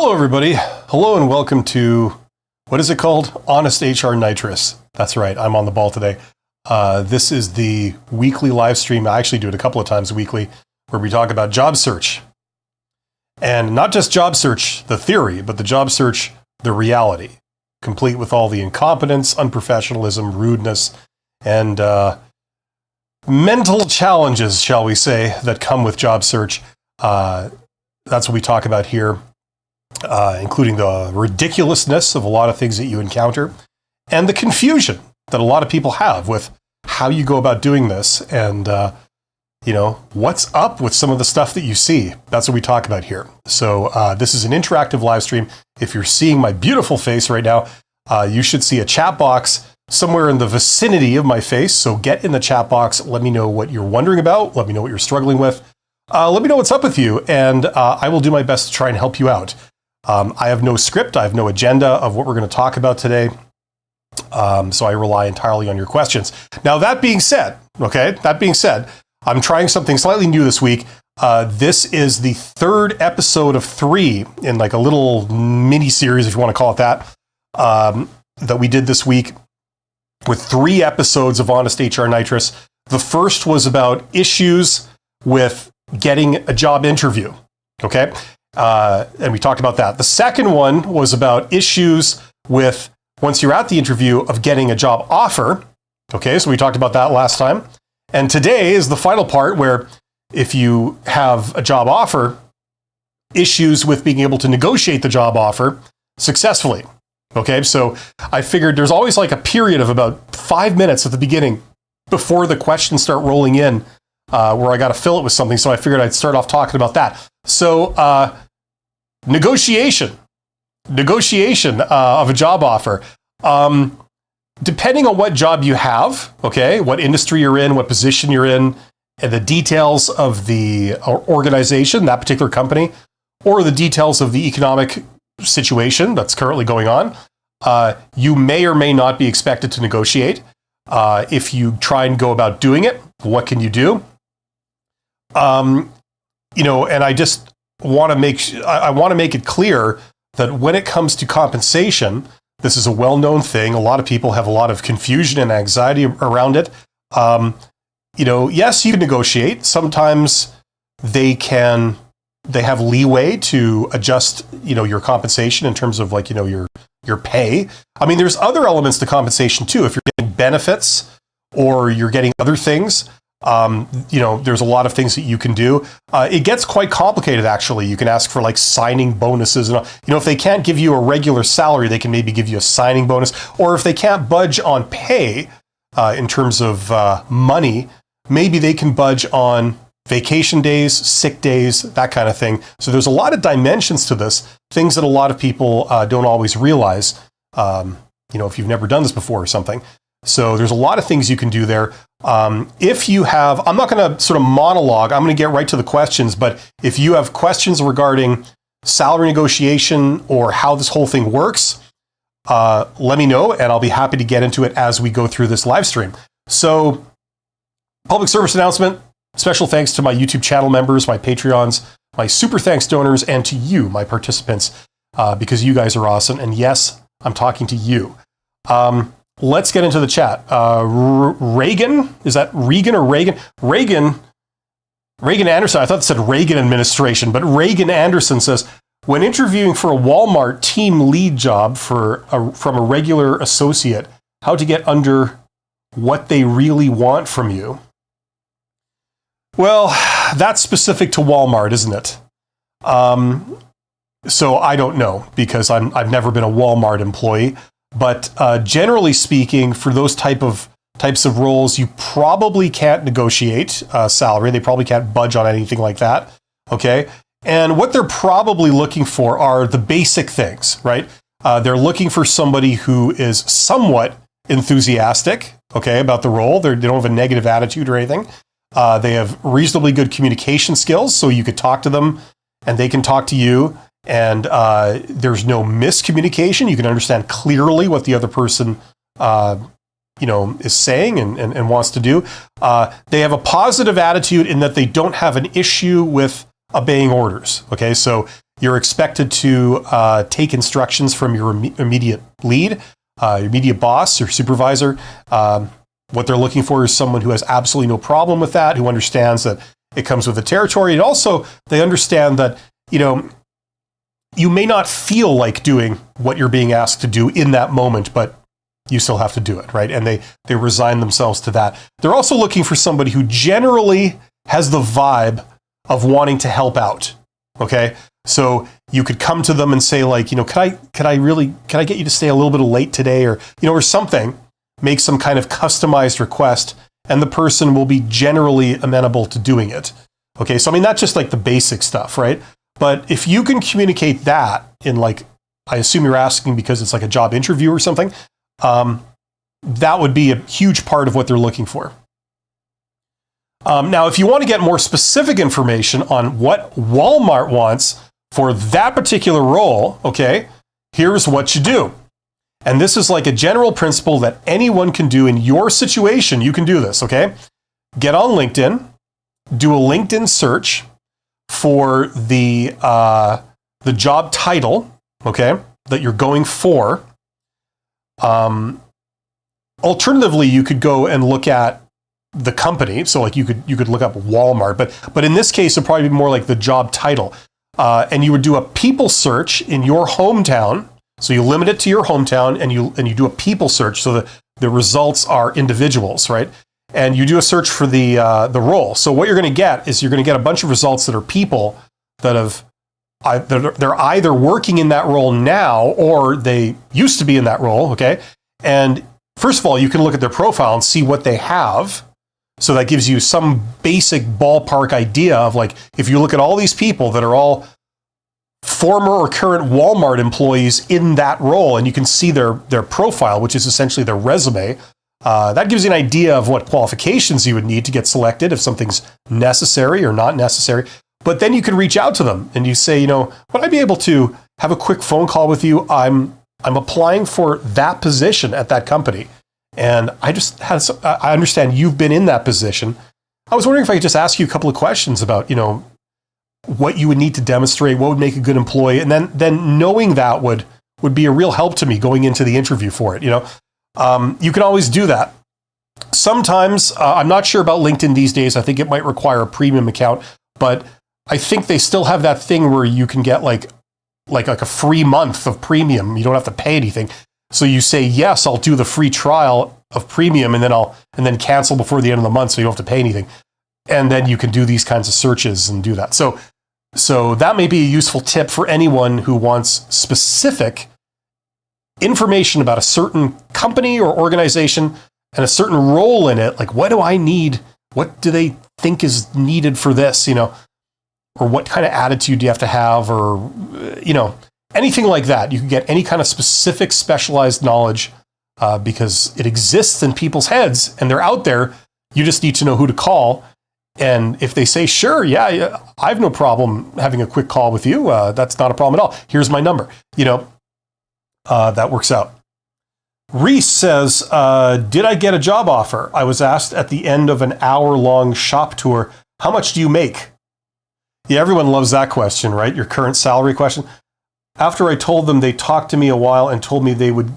Hello, everybody. Hello, and welcome to, what is it called? Honest HR Nitrous. That's right. I'm on the ball today. This is the weekly live stream. I actually do it a couple of times weekly where we talk about job search. And not just job search, the theory, but the job search, the reality, complete with all the incompetence, unprofessionalism, rudeness, and mental challenges, shall we say, that come with job search. That's what we talk about here. Including the ridiculousness of a lot of things that you encounter and the confusion that a lot of people have with how you go about doing this and, what's up with some of the stuff that you see. That's what we talk about here. So this is an interactive live stream. If you're seeing my beautiful face right now, you should see a chat box somewhere in the vicinity of my face. So get in the chat box. Let me know what you're wondering about. Let me know what you're struggling with. Let me know what's up with you, and I will do my best to try and help you out. I have no script. I have no agenda of what we're going to talk about today. So I rely entirely on your questions. Now, that being said, I'm trying something slightly new this week. This is the third episode of 3 in like a little mini series, if you want to call it that, that we did this week with 3 episodes of Honest HR Nitrous. The first was about issues with getting a job interview. Okay. And we talked about that. The second one was about issues with, once you're at the interview, of getting a job offer. Okay, so we talked about that last time. And today is the final part where if you have a job offer, issues with being able to negotiate the job offer successfully. Okay, so I figured there's always like a period of about 5 minutes at the beginning before the questions start rolling in where I got to fill it with something. So I figured I'd start off talking about that. So, negotiation of a job offer. Depending on what job you have, okay, what industry you're in, what position you're in, and the details of the organization, that particular company, or the details of the economic situation that's currently going on, you may or may not be expected to negotiate. If you try and go about doing it, what can you do? And I just want to make it clear that when it comes to compensation, this is a well-known thing. A lot of people have a lot of confusion and anxiety around it. Yes, you can negotiate. Sometimes they have leeway to adjust, your compensation in terms of your pay. I mean, there's other elements to compensation too. If you're getting benefits or you're getting other things, there's a lot of things that you can do. It gets quite complicated, actually. You can ask for like signing bonuses. And, if they can't give you a regular salary, they can maybe give you a signing bonus. Or if they can't budge on pay in terms of money, maybe they can budge on vacation days, sick days, that kind of thing. So there's a lot of dimensions to this, things that a lot of people don't always realize, if you've never done this before or something. So there's a lot of things you can do there. If you have, I'm not going to sort of monologue, I'm going to get right to the questions, but if you have questions regarding salary negotiation or how this whole thing works, let me know and I'll be happy to get into it as we go through this live stream. So, public service announcement, special thanks to my YouTube channel members, my Patreons, my super thanks donors, and to you, my participants, because you guys are awesome. And yes, I'm talking to you. Let's get into the chat. Reagan, is that Regan or Reagan? Reagan Anderson, I thought it said Reagan administration, but Reagan Anderson says, when interviewing for a Walmart team lead job from a regular associate, how to get under what they really want from you? Well, that's specific to Walmart, isn't it? So I don't know because I've never been a Walmart employee. But generally speaking, for those types of roles, you probably can't negotiate salary. They probably can't budge on anything like that. Okay, and what they're probably looking for are the basic things, right? They're looking for somebody who is somewhat enthusiastic, okay, about the role. They don't have a negative attitude or anything. They have reasonably good communication skills, so you could talk to them and they can talk to you. And there's no miscommunication. You can understand clearly what the other person, is saying and wants to do. They have a positive attitude in that they don't have an issue with obeying orders. Okay, so You're expected to take instructions from your immediate lead, your immediate boss, your supervisor. What they're looking for is someone who has absolutely no problem with that, who understands that it comes with the territory. And also, they understand that, you may not feel like doing what you're being asked to do in that moment, but you still have to do it, right? And they resign themselves to that. They're also looking for somebody who generally has the vibe of wanting to help out, okay? So you could come to them and say, like, can I get you to stay a little bit late today, or something, make some kind of customized request, and the person will be generally amenable to doing it. Okay, so I mean, that's just like the basic stuff, right? But if you can communicate that in, like, I assume you're asking because it's like a job interview or something, that would be a huge part of what they're looking for. Now, if you want to get more specific information on what Walmart wants for that particular role, okay, here's what you do. And this is like a general principle that anyone can do in your situation. You can do this, okay? Get on LinkedIn, do a LinkedIn search for the job title, okay, that you're going for. Alternatively, you could go and look at the company. So like you could look up Walmart, but in this case, it'd probably be more like the job title. And you would do a people search in your hometown. So you limit it to your hometown, and you do a people search. So the results are individuals, right? And you do a search for the role. So what you're going to get is you're going to get a bunch of results that are people that they're either working in that role now, or they used to be in that role, okay? And first of all, you can look at their profile and see what they have. So that gives you some basic ballpark idea of, like, if you look at all these people that are all former or current Walmart employees in that role, and you can see their profile, which is essentially their resume, that gives you an idea of what qualifications you would need to get selected, if something's necessary or not necessary. But then you can reach out to them and you say, would I be able to have a quick phone call with you? I'm applying for that position at that company, and I understand you've been in that position. I was wondering if I could just ask you a couple of questions about, what you would need to demonstrate, what would make a good employee, and then knowing that would be a real help to me going into the interview for it. You can always do that. Sometimes, I'm not sure about LinkedIn these days. I think it might require a premium account, but I think they still have that thing where you can get like a free month of premium. You don't have to pay anything. So you say, yes, I'll do the free trial of premium, and then cancel before the end of the month, so you don't have to pay anything. And then you can do these kinds of searches and do that. So that may be a useful tip for anyone who wants specific information about a certain company or organization and a certain role in it. Like, what do I need? What do they think is needed for this, or what kind of attitude do you have to have, or, anything like that. You can get any kind of specific specialized knowledge because it exists in people's heads and they're out there. You just need to know who to call. And if they say, sure, yeah, I have no problem having a quick call with you. That's not a problem at all. Here's my number. That works out. Reese says, did I get a job offer? I was asked at the end of an hour-long shop tour, how much do you make? Yeah, everyone loves that question, right? Your current salary question. After I told them, they talked to me a while and told me they would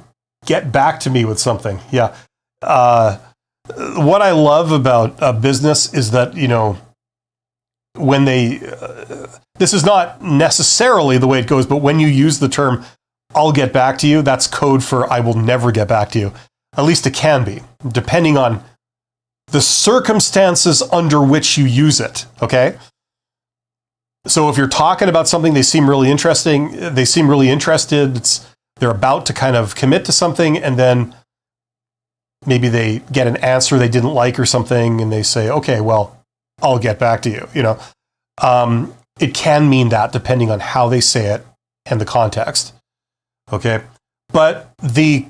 get back to me with something. Yeah. What I love about business is that, when this is not necessarily the way it goes, but when you use the term, I'll get back to you, that's code for I will never get back to you. At least it can be, depending on the circumstances under which you use it, okay? So if you're talking about something, they seem really interested, they're about to kind of commit to something, and then maybe they get an answer they didn't like or something, and they say, okay, well, I'll get back to you, It can mean that depending on how they say it and the context. Okay. But the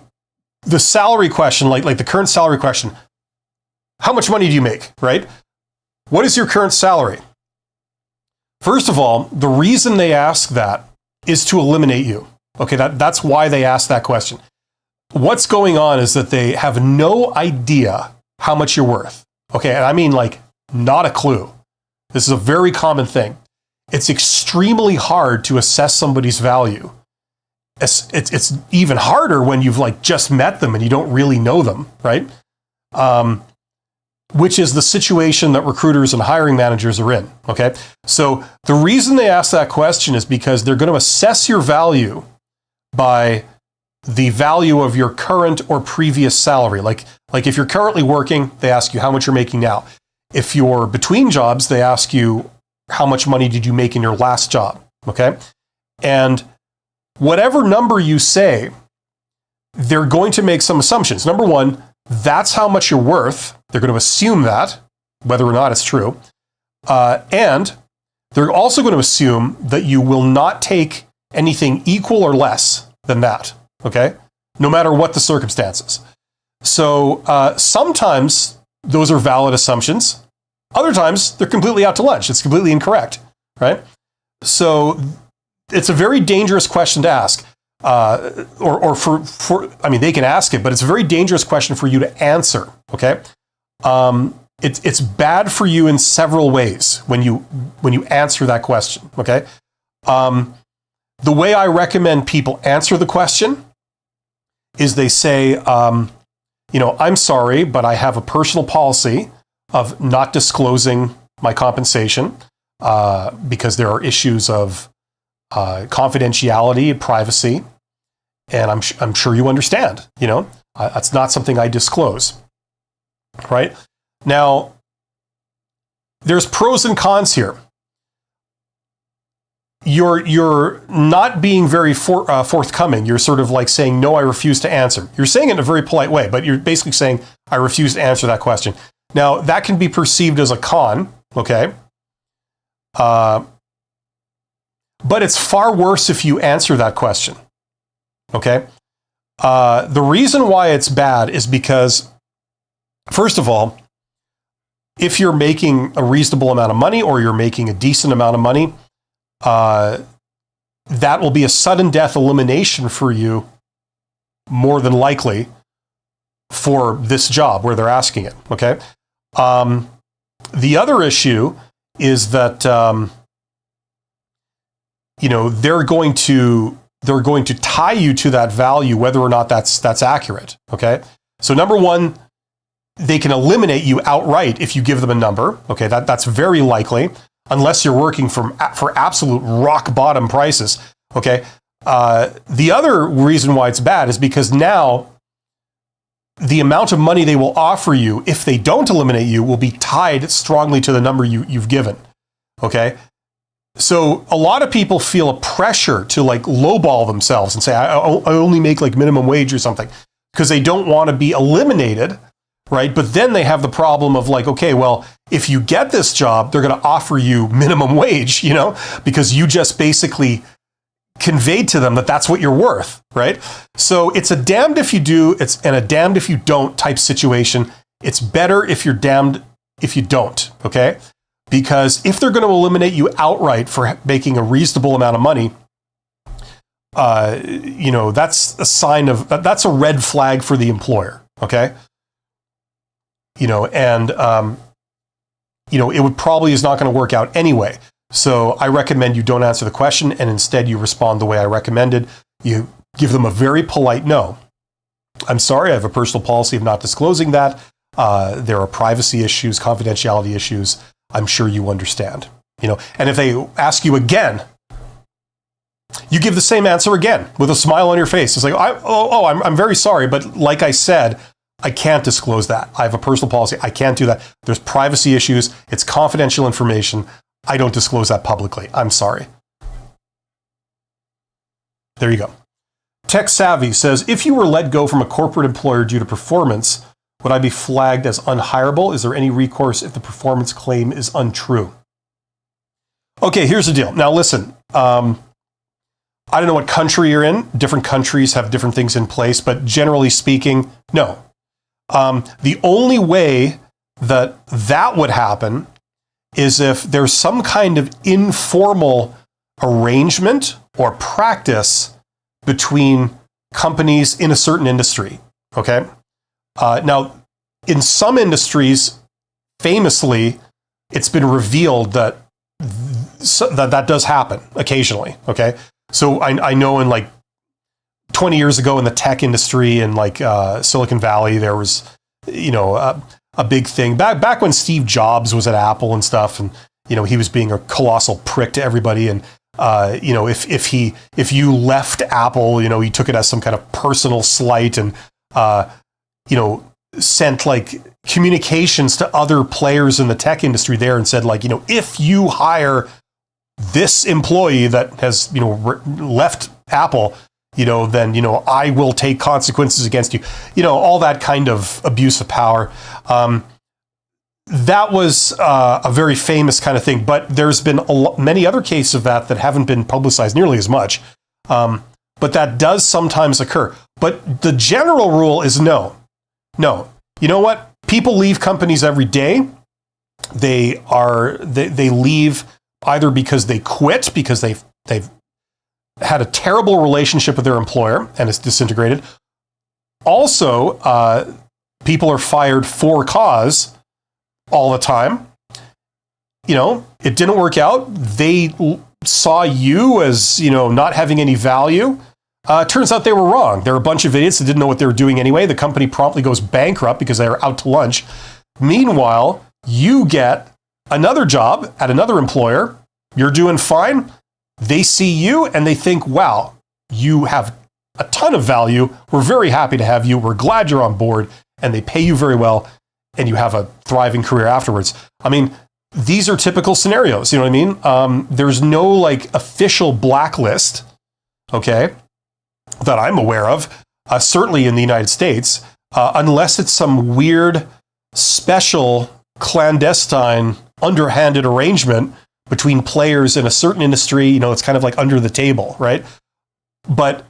salary question, like the current salary question, how much money do you make, right? What is your current salary? First of all, the reason they ask that is to eliminate you. Okay. That's why they ask that question. What's going on is that they have no idea how much you're worth. Okay. And I mean, like, not a clue. This is a very common thing. it's extremely hard to assess somebody's value. It's even harder when you've like just met them and you don't really know them, right? Which is the situation that recruiters and hiring managers are in, okay? So the reason they ask that question is because they're going to assess your value by the value of your current or previous salary. Like if you're currently working, they ask you how much you're making now. If you're between jobs, they ask you how much money did you make in your last job, okay? And whatever number you say, they're going to make some assumptions. Number one, that's how much you're worth. They're going to assume that, whether or not it's true. And they're also going to assume that you will not take anything equal or less than that, okay? No matter what the circumstances. So sometimes those are valid assumptions. Other times they're completely out to lunch. It's completely incorrect, right? So it's a very dangerous question to ask. I mean, they can ask it, but it's a very dangerous question for you to answer, okay? It's bad for you in several ways when you answer that question, okay? The way I recommend people answer the question is they say, I'm sorry, but I have a personal policy of not disclosing my compensation because there are issues of confidentiality and privacy. And I'm sure you understand, that's not something I disclose, right? Now, there's pros and cons here. You're not being very forthcoming. You're sort of like saying, no, I refuse to answer. You're saying it in a very polite way, but you're basically saying, I refuse to answer that question. Now, that can be perceived as a con, okay? But it's far worse if you answer that question. Okay. The reason why it's bad is because, first of all, if you're making a reasonable amount of money or you're making a decent amount of money, that will be a sudden death elimination for you, more than likely, for this job where they're asking it. Okay. The other issue is that, they're going to tie you to that value, whether or not that's accurate, okay? So number one, they can eliminate you outright if you give them a number, okay? That's very likely, unless you're working for absolute rock bottom prices, okay? The other reason why it's bad is because now the amount of money they will offer you, if they don't eliminate you, will be tied strongly to the number you've given, okay? So a lot of people feel a pressure to like lowball themselves and say, I only make like minimum wage or something, because they don't want to be eliminated, right? But then they have the problem of like, okay, well, if you get this job, they're going to offer you minimum wage, because you just basically conveyed to them that that's what you're worth, right? So it's a damned if you do, and a damned if you don't type situation. It's better if you're damned if you don't, okay? Because if they're going to eliminate you outright for making a reasonable amount of money, that's a sign of, that's a red flag for the employer, okay? It would probably is not going to work out anyway. So I recommend you don't answer the question and instead you respond the way I recommended. You give them a very polite no. I'm sorry, I have a personal policy of not disclosing that. There are privacy issues, confidentiality issues. I'm sure you understand, and if they ask you again, you give the same answer again with a smile on your face. It's like, I'm very sorry, but like I said, I can't disclose that. I have a personal policy. I can't do that. There's privacy issues. It's confidential information. I don't disclose that publicly. I'm sorry. There you go. Tech Savvy says, if you were let go from a corporate employer due to performance, would I be flagged as unhireable? Is there any recourse if the performance claim is untrue? Okay, here's the deal. Now listen, I don't know what country you're in. Different countries have different things in place, but generally speaking, no. The only way that would happen is if there's some kind of informal arrangement or practice between companies in a certain industry, okay? Now, in some industries, famously, it's been revealed that so that does happen occasionally. Okay. So I know in like 20 years ago in the tech industry in like Silicon Valley, there was, a big thing back when Steve Jobs was at Apple and stuff. And, he was being a colossal prick to everybody. And, if you left Apple, he took it as some kind of personal slight and, sent like communications to other players in the tech industry there and said like, if you hire this employee that has, left Apple, then, I will take consequences against you, all that kind of abuse of power. That was a very famous kind of thing, but there's been many other cases of that haven't been publicized nearly as much. But that does sometimes occur. But the general rule is no. You know what? People leave companies every day. They leave either because they quit, because they've had a terrible relationship with their employer and it's disintegrated. Also, people are fired for cause all the time. It didn't work out. They saw you as, not having any value. Turns out they were wrong. They're a bunch of idiots that didn't know what they were doing anyway. The company promptly goes bankrupt because they were out to lunch. Meanwhile, you get another job at another employer. You're doing fine. They see you and they think, wow, you have a ton of value. We're very happy to have you. We're glad you're on board. And they pay you very well. And you have a thriving career afterwards. I mean, these are typical scenarios. You know what I mean? There's no like official blacklist, okay, that I'm aware of, certainly in the United States, unless it's some weird, special, clandestine, underhanded arrangement between players in a certain industry. It's kind of like under the table, right? But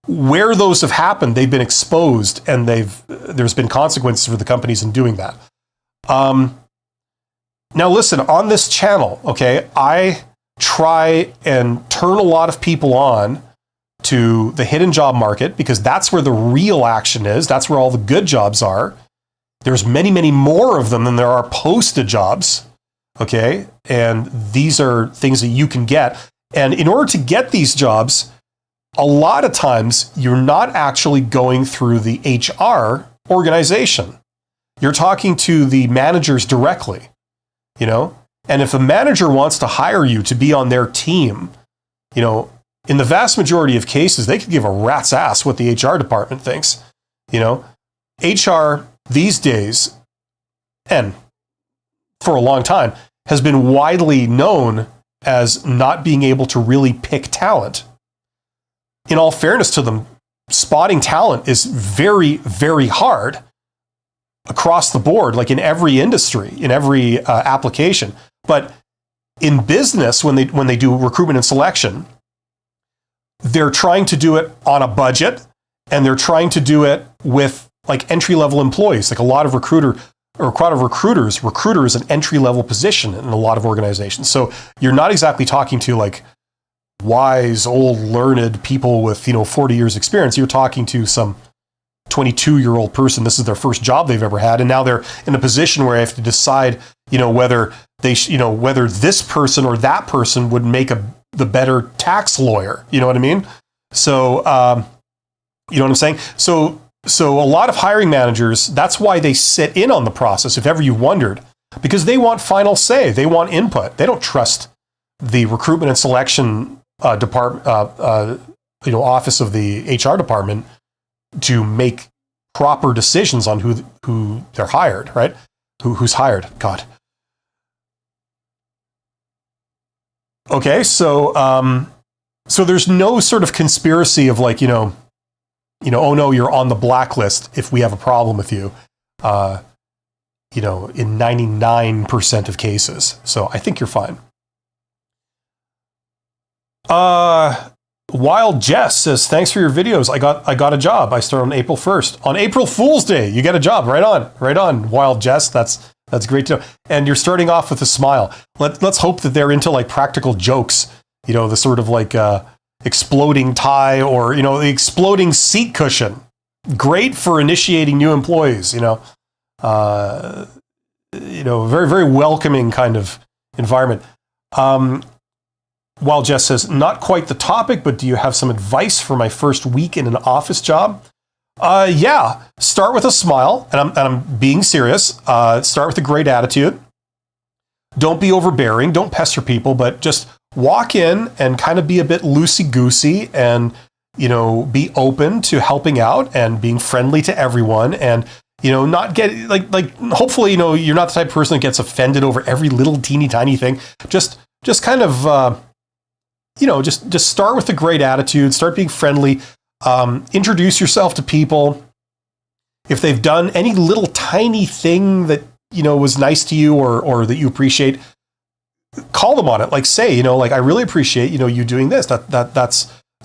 where those have happened, they've been exposed and there's been consequences for the companies in doing that. Now listen, on this channel, okay, I try and turn a lot of people on to the hidden job market because that's where the real action is. That's where all the good jobs are. There's many, many more of them than there are posted jobs. Okay. And these are things that you can get. And in order to get these jobs, a lot of times you're not actually going through the HR organization. You're talking to the managers directly, and if a manager wants to hire you to be on their team, in the vast majority of cases, they could give a rat's ass what the HR department thinks. HR these days, and for a long time, has been widely known as not being able to really pick talent. In all fairness to them, spotting talent is very, very hard across the board, like in every industry, in every application. But in business, when they do recruitment and selection, they're trying to do it on a budget, and they're trying to do it with like entry-level employees. Like a lot of recruiters, recruiter is an entry-level position in a lot of organizations. So you're not exactly talking to like wise, old, learned people with 40 years experience. You're talking to some 22-year-old person. This is their first job they've ever had, and now they're in a position where they have to decide, whether they, whether this person or that person would make the better tax lawyer. You know what I mean? So, you know what I'm saying? So a lot of hiring managers, that's why they sit in on the process, if ever you wondered, because they want final say. They want input. They don't trust the recruitment and selection department, office of the HR department to make proper decisions on who they're hired, right? Who's hired? God. Okay, so there's no sort of conspiracy of like, oh no, you're on the blacklist if we have a problem with you, in 99% of cases. So I think you're fine. Wild Jess says, thanks for your videos. I got a job. I start on April 1st. On April Fool's Day, you get a job. Right on, Wild Jess. That's great to know. And you're starting off with a smile. Let's hope that they're into like practical jokes, the sort of like exploding tie or, the exploding seat cushion. Great for initiating new employees, very, very welcoming kind of environment. While Jess says, not quite the topic, but do you have some advice for my first week in an office job? Yeah, start with a smile, and I'm being serious. Start with a great attitude. Don't be overbearing, don't pester people, but just walk in and kind of be a bit loosey-goosey and, be open to helping out and being friendly to everyone and, not get hopefully, you're not the type of person that gets offended over every little teeny tiny thing. Just kind of, just start with a great attitude, start being friendly, introduce yourself to people. If they've done any little tiny thing that, was nice to you or that you appreciate, call them on it. Like say, I really appreciate, you doing this.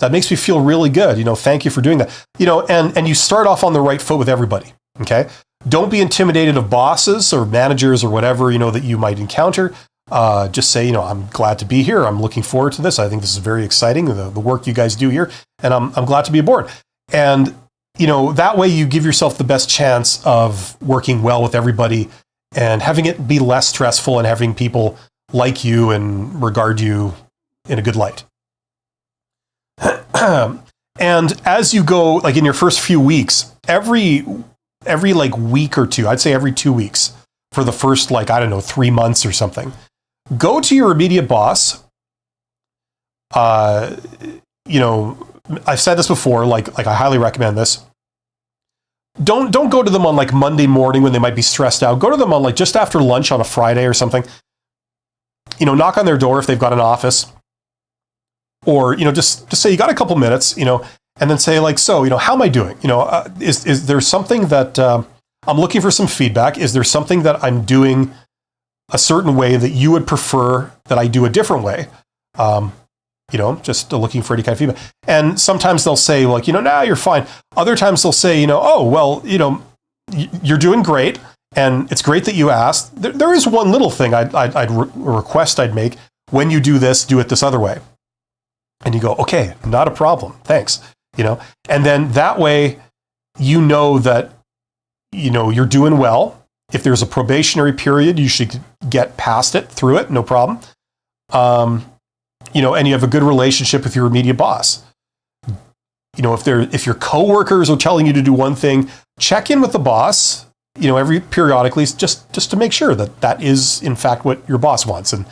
That makes me feel really good. Thank you for doing that. And you start off on the right foot with everybody. Okay. Don't be intimidated of bosses or managers or whatever, that you might encounter. Just say, I'm glad to be here. I'm looking forward to this. I think this is very exciting, the work you guys do here, and I'm glad to be aboard. And, that way you give yourself the best chance of working well with everybody and having it be less stressful and having people like you and regard you in a good light. And as you go, in your first few weeks, every week or two, I'd say every 2 weeks for the first 3 months or something, go to your immediate boss. I've said this before, I highly recommend this. Don't go to them on Monday morning when they might be stressed out. Go to them on just after lunch on a Friday or something. Knock on their door if they've got an office. Or, just say you got a couple minutes, and then say how am I doing? Is there something that I'm looking for some feedback? Is there something that I'm doing a certain way that you would prefer that I do a different way? Just looking for any kind of feedback. And sometimes they'll say nah, you're fine. Other times they'll say, oh, well, you're doing great. And it's great that you asked. There is one little thing I'd request I'd make. When you do this, do it this other way. And you go, okay, not a problem. Thanks. And then that way, that, you're doing well. If there's a probationary period, you should get past it, through it, no problem. And you have a good relationship with your immediate boss. If your coworkers are telling you to do one thing, check in with the boss, every periodically, just to make sure that is in fact what your boss wants. And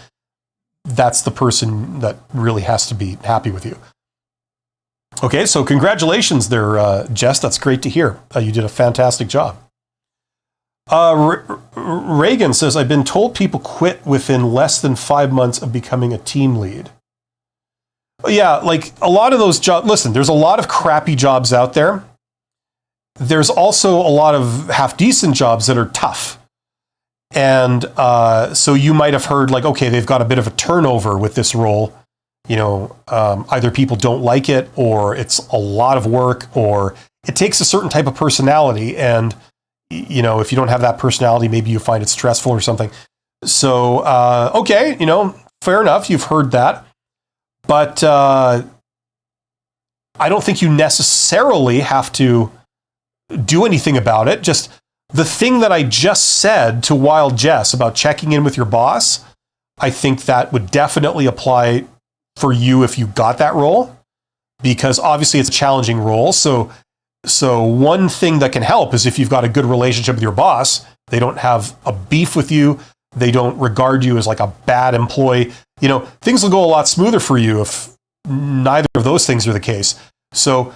that's the person that really has to be happy with you. Okay, so congratulations there, Jess. That's great to hear. You did a fantastic job. Reagan says, I've been told people quit within less than 5 months of becoming a team lead. Yeah, a lot of those jobs, listen, there's a lot of crappy jobs out there. There's also a lot of half-decent jobs that are tough. And so you might have heard okay, they've got a bit of a turnover with this role. Either people don't like it, or it's a lot of work, or it takes a certain type of personality. And, if you don't have that personality, maybe you find it stressful or something. So, okay, fair enough. You've heard that. But I don't think you necessarily have to do anything about it. Just the thing that I just said to Wild Jess about checking in with your boss, I think that would definitely apply for you if you got that role, because obviously it's a challenging role. So one thing that can help is if you've got a good relationship with your boss, they don't have a beef with you, they don't regard you as a bad employee, things will go a lot smoother for you if neither of those things are the case. So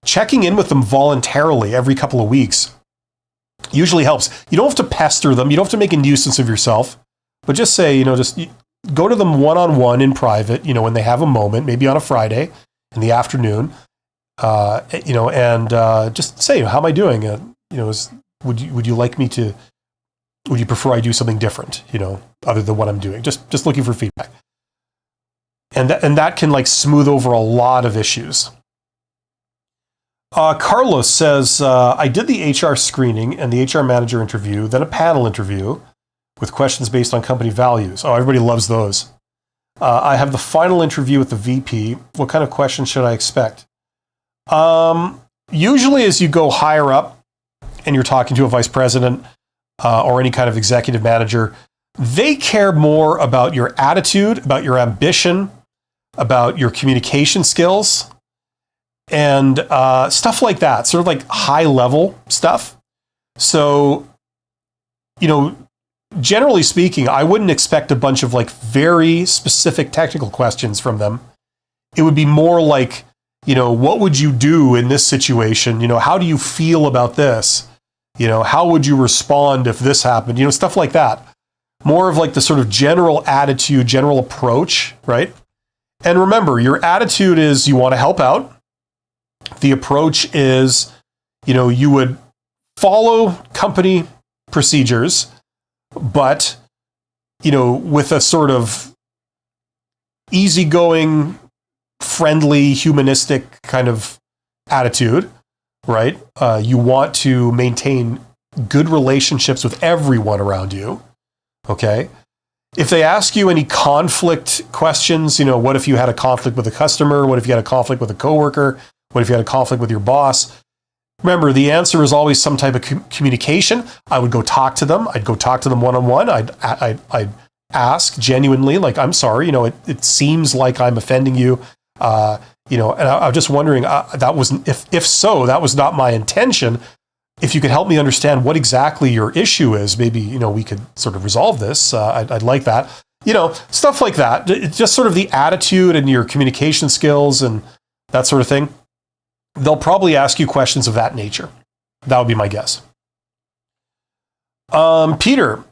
checking in with them voluntarily every couple of weeks usually helps. You don't have to pester them. You don't have to make a nuisance of yourself, but just say, just go to them one-on-one in private, when they have a moment, maybe on a Friday in the afternoon, and just say, how am I doing? Would you like me to, would you prefer I do something different, other than what I'm doing? Just looking for feedback. And that can smooth over a lot of issues. Carlos says, I did the HR screening and the HR manager interview, then a panel interview with questions based on company values. Oh, everybody loves those. I have the final interview with the VP. What kind of questions should I expect? Usually as you go higher up and you're talking to a vice president or any kind of executive manager, They care more about your attitude, about your ambition, about your communication skills, and stuff like that, sort of like high level stuff. So, generally speaking, I wouldn't expect a bunch of like very specific technical questions from them. It would be more like, what would you do in this situation? How do you feel about this? How would you respond if this happened? Stuff like that. More of like the sort of general attitude, general approach, right? And remember, your attitude is you want to help out. The approach is, you would follow company procedures, but, with a sort of easygoing, friendly, humanistic kind of attitude, right? You want to maintain good relationships with everyone around you, okay? If they ask you any conflict questions, what if you had a conflict with a customer? What if you had a conflict with a coworker? What if you had a conflict with your boss? Remember, the answer is always some type of communication. I would go talk to them. I'd go talk to them one-on-one. I'd ask genuinely, like, I'm sorry, it seems like I'm offending you. And I'm just wondering, that wasn't, if so, that was not my intention. If you could help me understand what exactly your issue is, maybe, we could sort of resolve this. I'd like that. Stuff like that. It's just sort of the attitude and your communication skills and that sort of thing. They'll probably ask you questions of that nature. That would be my guess. Peter.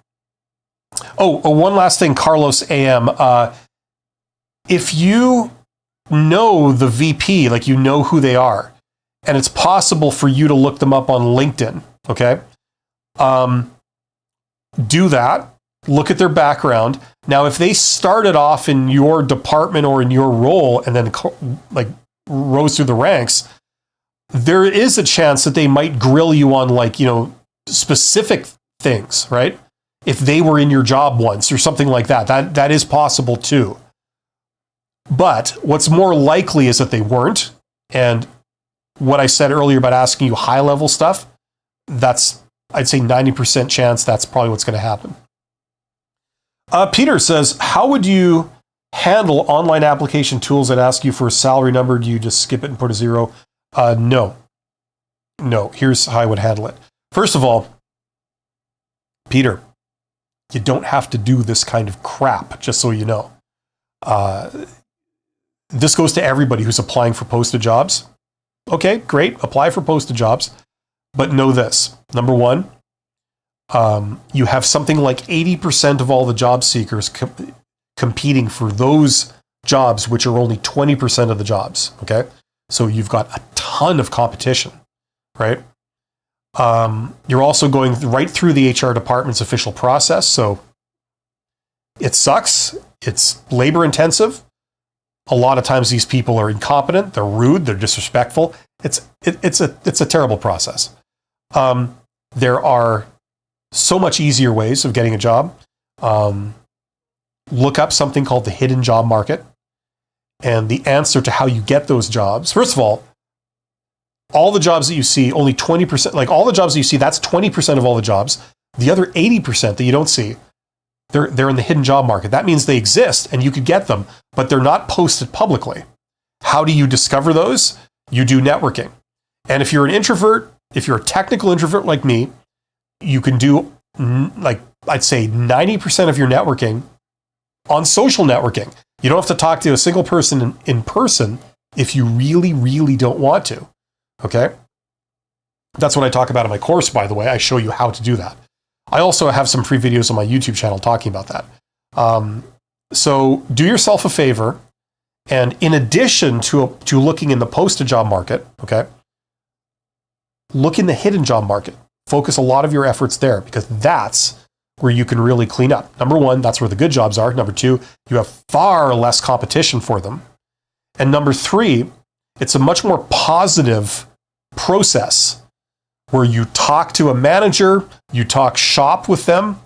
One last thing, Carlos AM. If you know the VP, like you know who they are, and it's possible for you to look them up on LinkedIn, okay? Do that. Look at their background. Now, if they started off in your department or in your role and then like rose through the ranks, there is a chance that they might grill you on like, specific things, right? If they were in your job once or something like that, that is possible too. But what's more likely is that they weren't. And what I said earlier about asking you high level stuff, that's, I'd say 90% chance that's probably what's going to happen. Peter says, how would you handle online application tools that ask you for a salary number? Do you just skip it and put a 0? No. Here's how I would handle it. First of all, Peter, you don't have to do this kind of crap, just so you know. This goes to everybody who's applying for posted jobs. Okay, great. Apply for posted jobs. But know this. Number one, you have something like 80% of all the job seekers competing for those jobs, which are only 20% of the jobs. Okay? So you've got a ton of competition, right? You're also going right through the HR department's official process. So it sucks. It's labor intensive. A lot of times these people are incompetent. They're rude. They're disrespectful. It's a terrible process. There are so much easier ways of getting a job. Look up something called the hidden job market. And the answer to how you get those jobs, first of all the jobs that you see, only 20%, like all the jobs that you see, that's 20% of all the jobs. The other 80% that you don't see, they're in the hidden job market. That means they exist and you could get them, but they're not posted publicly. How do you discover those? You do networking. And if you're an introvert, if you're a technical introvert like me, you can do, like, I'd say 90% of your networking on social networking. You don't have to talk to a single person in person if you really, really don't want to. Okay? That's what I talk about in my course, by the way. I show you how to do that. I also have some free videos on my YouTube channel talking about that. So do yourself a favor, and in addition to looking in the posted job market, okay, look in the hidden job market. Focus a lot of your efforts there, because that's where you can really clean up. Number one, that's where the good jobs are. Number two, you have far less competition for them. And number three, it's a much more positive process where you talk to a manager, you talk shop with them,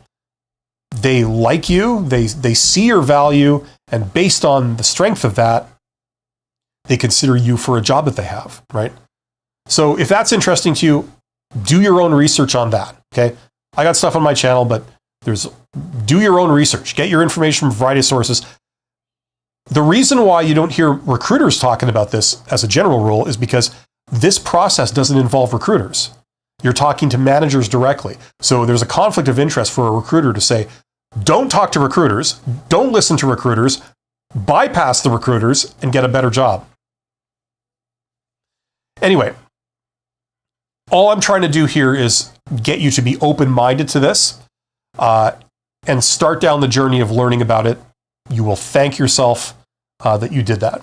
they like you, they see your value, and based on the strength of that, they consider you for a job that they have, right? So if that's interesting to you, do your own research on that, okay? I got stuff on my channel, but Do your own research. Get your information from a variety of sources. The reason why you don't hear recruiters talking about this as a general rule is because this process doesn't involve recruiters. You're talking to managers directly. So there's a conflict of interest for a recruiter to say, don't talk to recruiters, don't listen to recruiters, bypass the recruiters and get a better job. Anyway, all I'm trying to do here is get you to be open-minded to this and start down the journey of learning about it. You will thank yourself that you did that.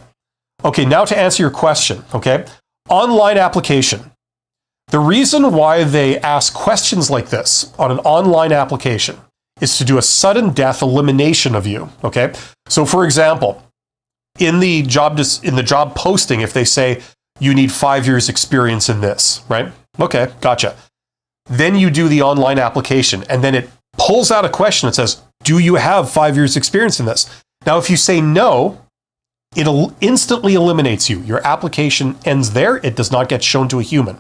Okay, now to answer your question, okay? Online application. The reason why they ask questions like this on an online application is to do a sudden death elimination of you, okay? So for example, in the job posting, if they say you need 5 years experience in this, right? Okay, gotcha. Then you do the online application and then it pulls out a question that says, do you have 5 years experience in this? Now, if you say no, it instantly eliminates you. Your application ends there. It does not get shown to a human.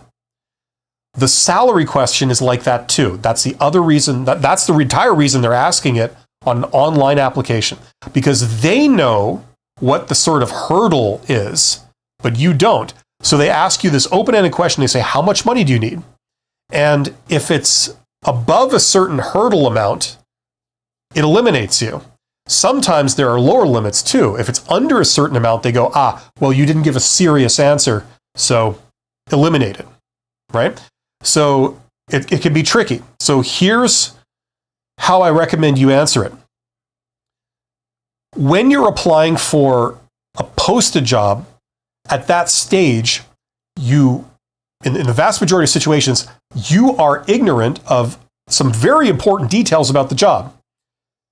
The salary question is like that too. That's the other reason, that's the entire reason they're asking it on an online application, because they know what the sort of hurdle is, but you don't. So they ask you this open-ended question. They say, how much money do you need? And if it's above a certain hurdle amount, it eliminates you. Sometimes there are lower limits too. If it's under a certain amount, they go, well, you didn't give a serious answer, so eliminate it, right? So it can be tricky. So here's how I recommend you answer it. When you're applying for a posted job, at that stage, in the vast majority of situations, you are ignorant of some very important details about the job.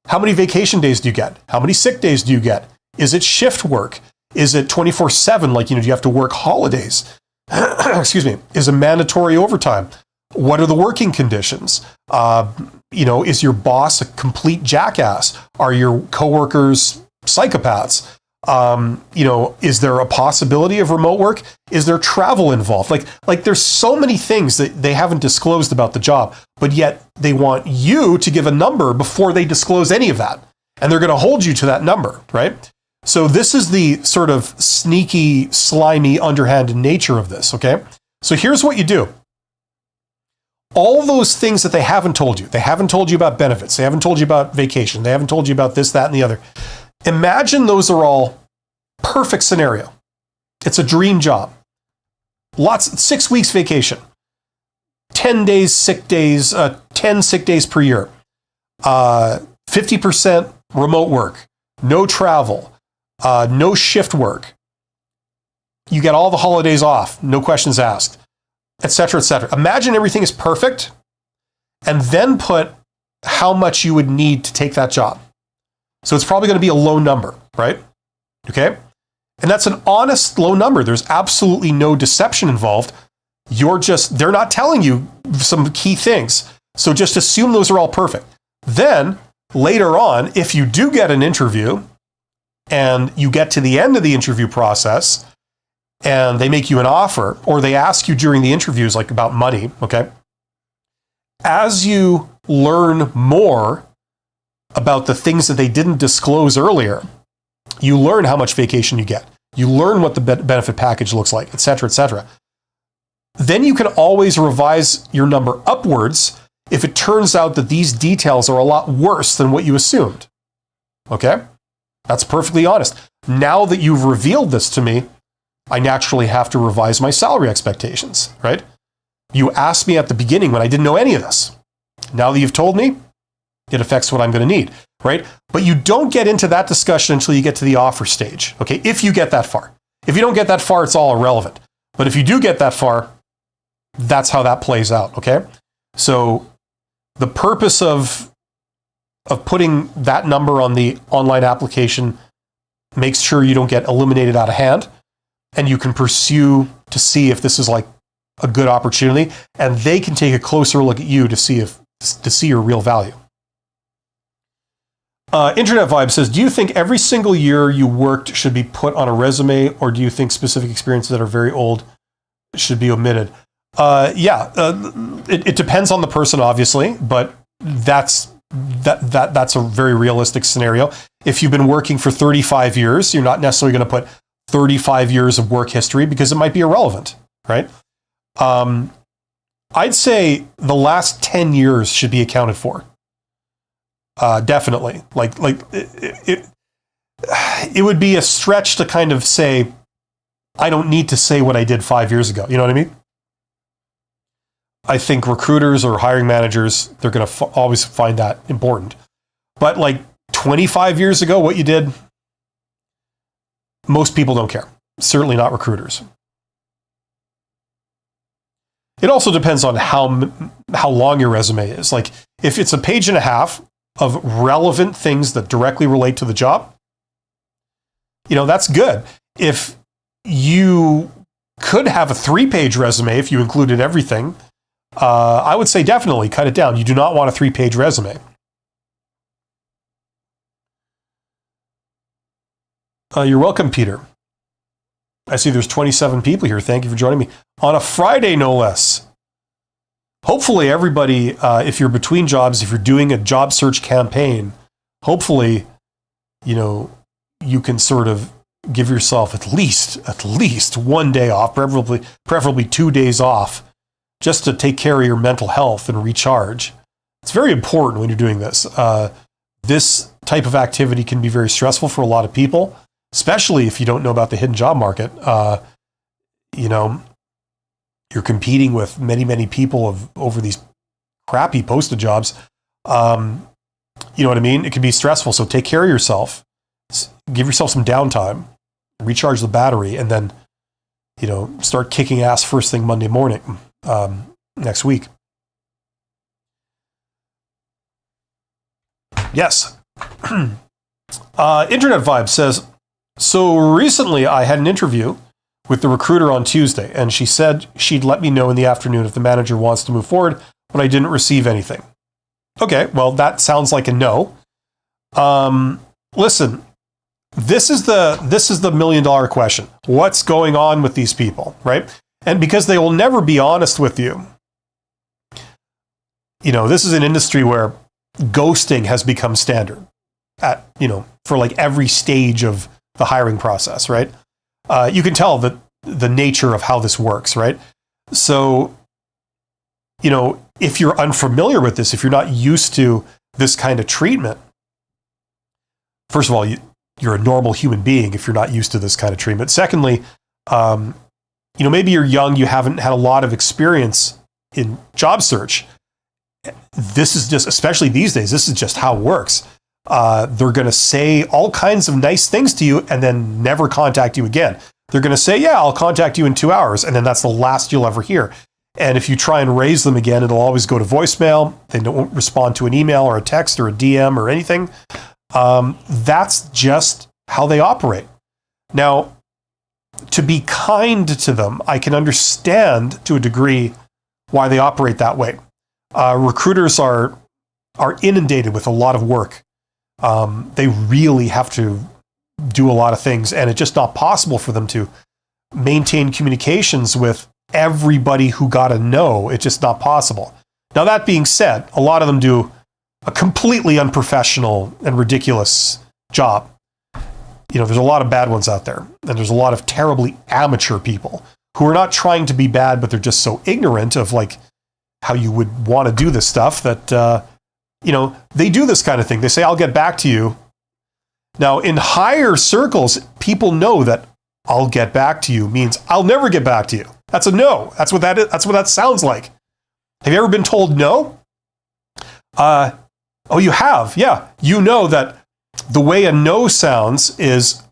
How many vacation days do you get? How many sick days do you get? Is it shift work? Is it 24/7? Like, do you have to work holidays? Excuse me. Is it mandatory overtime? What are the working conditions? Is your boss a complete jackass? Are your coworkers psychopaths? Is there a possibility of remote work? Is there travel involved? Like there's so many things that they haven't disclosed about the job, but yet they want you to give a number before they disclose any of that. And they're going to hold you to that number, right? So this is the sort of sneaky, slimy, underhanded nature of this, okay? So here's what you do. All those things that they haven't told you about benefits, they haven't told you about vacation, they haven't told you about this, that, and the other. Imagine those are all perfect scenario. It's a dream job. 6 weeks vacation, 10 days sick days, 10 sick days per year, 50% remote work, no travel, no shift work. You get all the holidays off, no questions asked, etc., etc. Imagine everything is perfect, and then put how much you would need to take that job. So it's probably going to be a low number, right? Okay? And that's an honest low number. There's absolutely no deception involved. They're not telling you some key things. So just assume those are all perfect. Then later on, if you do get an interview and you get to the end of the interview process and they make you an offer, or they ask you during the interviews like about money, okay? As you learn more about the things that they didn't disclose earlier, you learn how much vacation you get. You learn what the benefit package looks like, et cetera, et cetera. Then you can always revise your number upwards if it turns out that these details are a lot worse than what you assumed. Okay? That's perfectly honest. Now that you've revealed this to me, I naturally have to revise my salary expectations, right? You asked me at the beginning when I didn't know any of this. Now that you've told me, it affects what I'm going to need, right? But you don't get into that discussion until you get to the offer stage, okay? If you get that far. If you don't get that far, it's all irrelevant. But if you do get that far, that's how that plays out, okay? So the purpose of putting that number on the online application makes sure you don't get eliminated out of hand, and you can pursue to see if this is like a good opportunity, and they can take a closer look at you to see your real value. Internet Vibe says, do you think every single year you worked should be put on a resume, or do you think specific experiences that are very old should be omitted? It depends on the person, obviously, but that's that's a very realistic scenario. If you've been working for 35 years, you're not necessarily going to put 35 years of work history because it might be irrelevant, right? I'd say the last 10 years should be accounted for. Definitely. It would be a stretch to kind of say, I don't need to say what I did 5 years ago. You know what I mean? I think recruiters or hiring managers, they're going to always find that important. But like 25 years ago, what you did, most people don't care. Certainly not recruiters. It also depends on how long your resume is. Like if it's a page and a half of relevant things that directly relate to the job, that's good. If you could have a 3-page resume if you included everything, I would say definitely cut it down. You do not want a 3-page resume. You're welcome, Peter. I see there's 27 people here. Thank you for joining me on a Friday, no less. Hopefully everybody, if you're between jobs, if you're doing a job search campaign, hopefully, you can sort of give yourself at least one day off, preferably 2 days off, just to take care of your mental health and recharge. It's very important when you're doing this. This type of activity can be very stressful for a lot of people, especially if you don't know about the hidden job market. You're competing with many, many people over these crappy posted jobs. You know what I mean? It can be stressful. So take care of yourself. Give yourself some downtime, recharge the battery, and then, start kicking ass first thing Monday morning next week. Yes. Internet Vibe says, so recently I had an interview with the recruiter on Tuesday, and she said she'd let me know in the afternoon if the manager wants to move forward, but I didn't receive anything. Okay, well, that sounds like a no. Listen, this is the $1 million question. What's going on with these people, right? And because they will never be honest with you, this is an industry where ghosting has become standard for like every stage of the hiring process, right? You can tell that the nature of how this works, right? So, if you're unfamiliar with this, if you're not used to this kind of treatment, first of all, you're a normal human being if you're not used to this kind of treatment. Secondly, maybe you're young, you haven't had a lot of experience in job search. This is just, especially these days, this is just how it works. They're going to say all kinds of nice things to you and then never contact you again. They're going to say, yeah, I'll contact you in 2 hours. And then that's the last you'll ever hear. And if you try and raise them again, it'll always go to voicemail. They don't respond to an email or a text or a DM or anything. That's just how they operate. Now, to be kind to them, I can understand to a degree why they operate that way. Recruiters are inundated with a lot of work. They really have to do a lot of things, and it's just not possible for them to maintain communications with everybody who got a no. It's just not possible. Now, that being said, a lot of them do a completely unprofessional and ridiculous job. There's a lot of bad ones out there, and there's a lot of terribly amateur people who are not trying to be bad, but they're just so ignorant of like how you would want to do this stuff that, they do this kind of thing. They say, I'll get back to you. Now, in higher circles, people know that I'll get back to you means I'll never get back to you. That's a no. That's what that is. That's what that sounds like. Have you ever been told no? Oh, you have. Yeah. You know that the way a no sounds is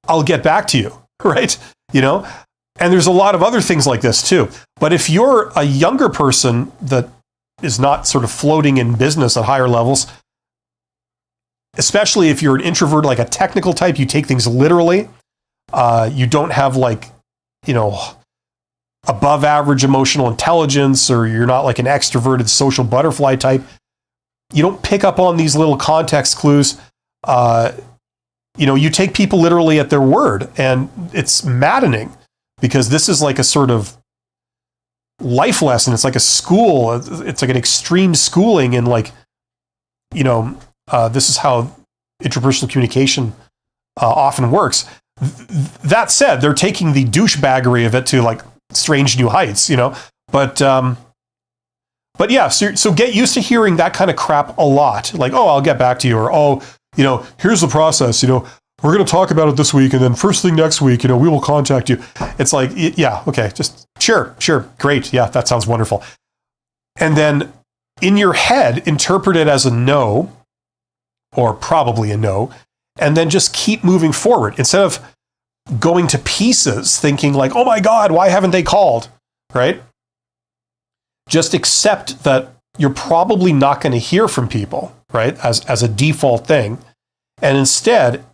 I'll get back to you, right? And there's a lot of other things like this too. But if you're a younger person that is not sort of floating in business at higher levels, especially if you're an introvert, like a technical type, you take things literally. You don't have above average emotional intelligence, or you're not like an extroverted social butterfly type. You don't pick up on these little context clues. You take people literally at their word, and it's maddening because this is like a sort of life lesson. It's like a school. It's like an extreme schooling in like this is how interpersonal communication often works. That said, they're taking the douchebaggery of it to like strange new heights, but yeah, so get used to hearing that kind of crap a lot. Like, oh, I'll get back to you, or, oh, here's the process, we're going to talk about it this week, and then first thing next week, we will contact you. It's like, yeah, okay, just sure, great. Yeah, that sounds wonderful. And then in your head, interpret it as a no, or probably a no, and then just keep moving forward instead of going to pieces thinking like, oh my God, why haven't they called? Right? Just accept that you're probably not going to hear from people, right? As a default thing. And instead,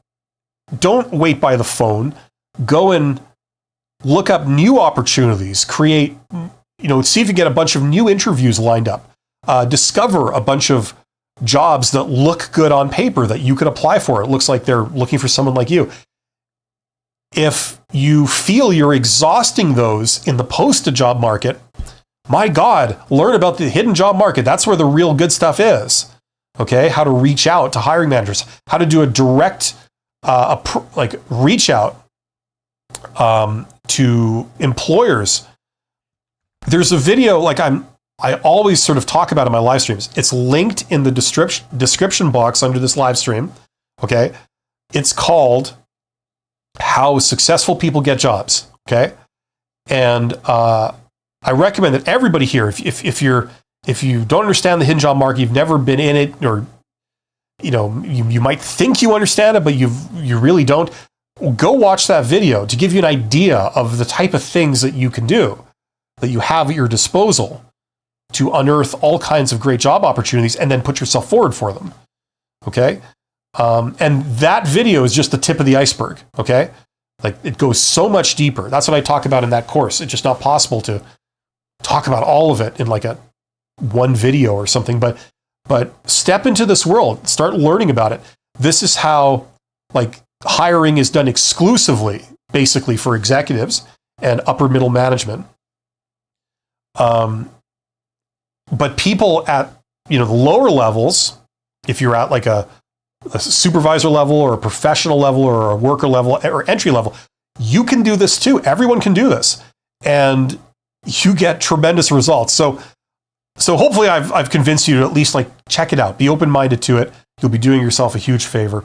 don't wait by the phone. Go and look up new opportunities, create, see if you get a bunch of new interviews lined up. Discover a bunch of jobs that look good on paper that you could apply for. It looks like they're looking for someone like you. If you feel you're exhausting those in the posted job market, my God, learn about the hidden job market. That's where the real good stuff is. Okay, how to reach out to hiring managers, how to do a direct reach out to employers. There's a video I always sort of talk about in my live streams. It's linked in the description box under this live stream. Okay, it's called "How Successful People Get Jobs." Okay, and I recommend that everybody here, if you don't understand the hidden job market, you've never been in it, or you might think you understand it, but you really don't. Go watch that video to give you an idea of the type of things that you can do, that you have at your disposal to unearth all kinds of great job opportunities and then put yourself forward for them. Okay, and that video is just the tip of the iceberg. Okay, like it goes so much deeper. That's what I talk about in that course. It's just not possible to talk about all of it in like a one video or something, but step into this world, start learning about it. This is how like hiring is done exclusively, basically, for executives and upper middle management. But people at the lower levels, if you're at like a supervisor level or a professional level or a worker level or entry level, you can do this too. Everyone can do this, and you get tremendous results. So hopefully I've convinced you to at least like check it out. Be open-minded to it. You'll be doing yourself a huge favor.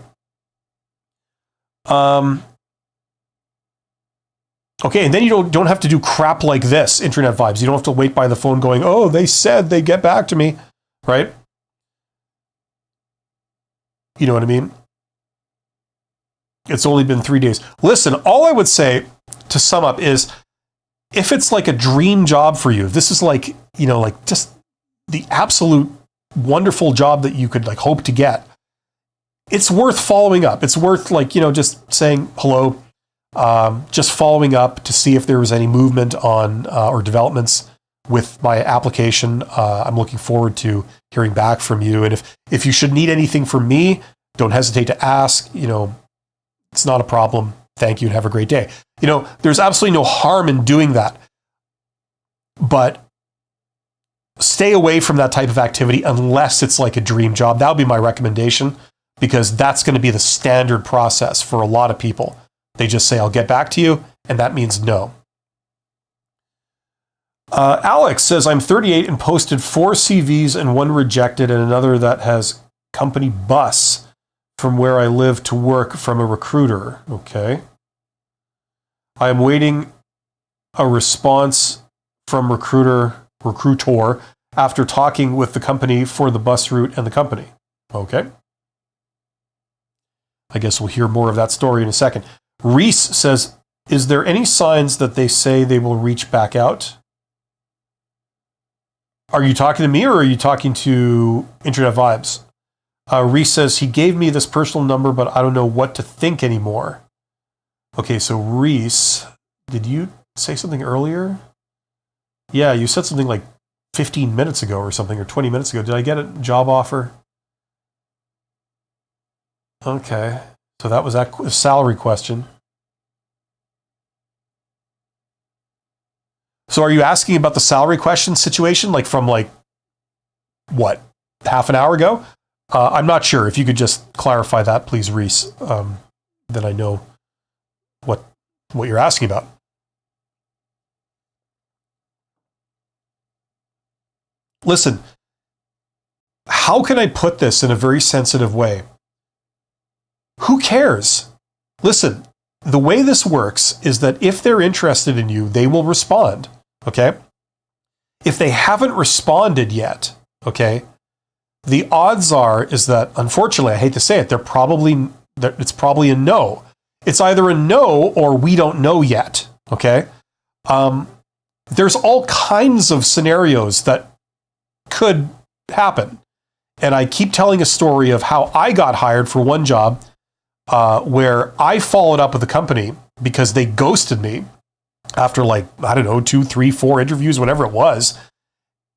Okay, and then you don't have to do crap like this, internet vibes. You don't have to wait by the phone going, oh, they said they'd get back to me, right? You know what I mean? It's only been 3 days. Listen, all I would say to sum up is, if it's like a dream job for you, if this is like, like just the absolute wonderful job that you could like hope to get, it's worth following up. It's worth like, just saying hello, just following up to see if there was any movement on or developments with my application. I'm looking forward to hearing back from you. And if you should need anything from me, don't hesitate to ask. It's not a problem. Thank you and have a great day. There's absolutely no harm in doing that. But stay away from that type of activity unless it's like a dream job. That would be my recommendation, because that's going to be the standard process for a lot of people. They just say, I'll get back to you, and that means no. Alex says, I'm 38 and posted 4 CVs and 1 rejected, and another that has company bus from where I live to work from a recruiter. Okay. I am waiting a response from recruiter after talking with the company for the bus route and the company. Okay. I guess we'll hear more of that story in a second. Reese says, is there any signs that they say they will reach back out? Are you talking to me or are you talking to Internet Vibes? Reese says, he gave me this personal number, but I don't know what to think anymore. Okay, so Reese, did you say something earlier? Yeah, you said something like 15 minutes ago or something, or 20 minutes ago. Did I get a job offer? Okay, so that was that salary question. So are you asking about the salary question situation, like from like, what, half an hour ago? I'm not sure. If you could just clarify that, please, Reese, then I know what you're asking about. Listen, how can I put this in a very sensitive way? Who cares? Listen, the way this works is that if they're interested in you, they will respond, okay? If they haven't responded yet, okay, the odds are is that, unfortunately, I hate to say it, it's probably a no. It's either a no or we don't know yet, okay? There's all kinds of scenarios that could happen. And I keep telling a story of how I got hired for one job where I followed up with the company because they ghosted me after 2, 3, 4 interviews, whatever it was.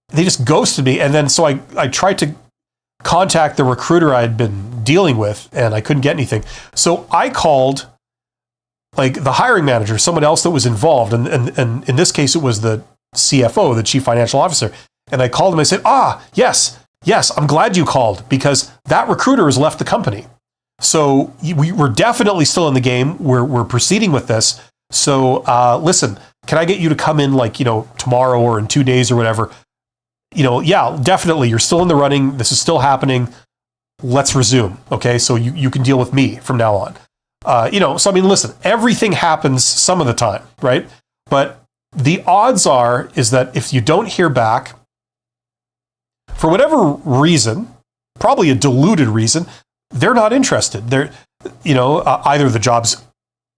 They just ghosted me. And then so I tried to contact the recruiter I had been dealing with and I couldn't get anything. So I called the hiring manager, someone else that was involved. And in this case, it was the CFO, the chief financial officer. And I called him and I said, yes, I'm glad you called because that recruiter has left the company. So we're definitely still in the game. We're proceeding with this. So listen, can I get you to come in tomorrow or in 2 days or whatever? Yeah, definitely. You're still in the running. This is still happening. Let's resume. Okay. So you can deal with me from now on. So I mean, listen, everything happens some of the time, right? But the odds is that if you don't hear back, for whatever reason, probably a deluded reason, they're not interested. They're, either the job's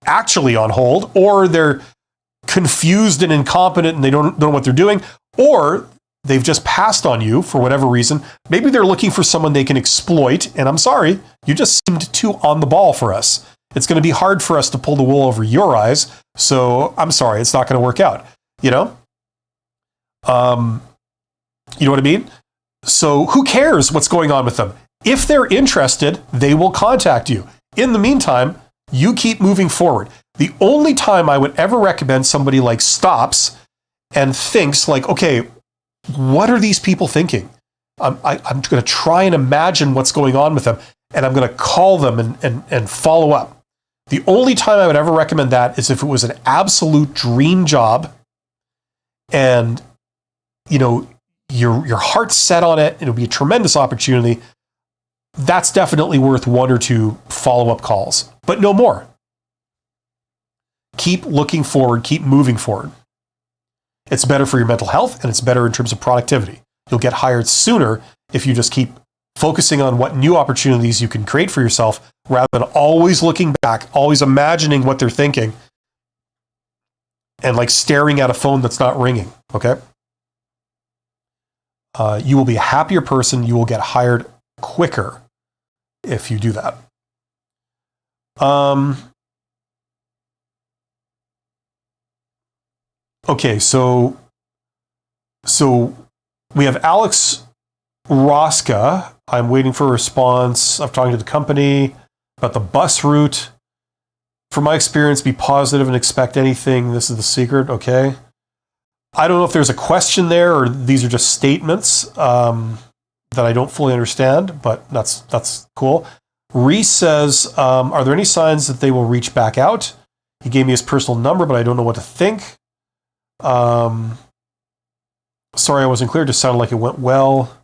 actually on hold, or they're confused and incompetent and they don't know what they're doing, or they've just passed on you for whatever reason. Maybe they're looking for someone they can exploit, and I'm sorry, you just seemed too on the ball for us. It's going to be hard for us to pull the wool over your eyes, so I'm sorry, it's not going to work out. You know what I mean? So who cares what's going on with them? If they're interested, they will contact you. In the meantime, you keep moving forward. The only time I would ever recommend somebody stops and thinks okay, what are these people thinking? I'm going to try and imagine what's going on with them, and I'm going to call them and follow up. The only time I would ever recommend that is if it was an absolute dream job and, your heart's set on it. It'll be a tremendous opportunity. That's definitely worth 1 or 2 follow-up calls, but no more. Keep looking forward, keep moving forward. It's better for your mental health and it's better in terms of productivity. You'll get hired sooner if you just keep focusing on what new opportunities you can create for yourself rather than always looking back, always imagining what they're thinking and staring at a phone that's not ringing, okay? You will be a happier person. You will get hired quicker if you do that. Okay, so we have Alex Rosca. I'm waiting for a response. I'm talking to the company about the bus route. From my experience, be positive and expect anything. This is the secret. Okay. I don't know if there's a question there or these are just statements that I don't fully understand, but that's cool. Reese says, are there any signs that they will reach back out? He gave me his personal number, but I don't know what to think. Sorry, I wasn't clear. It just sounded like it went well.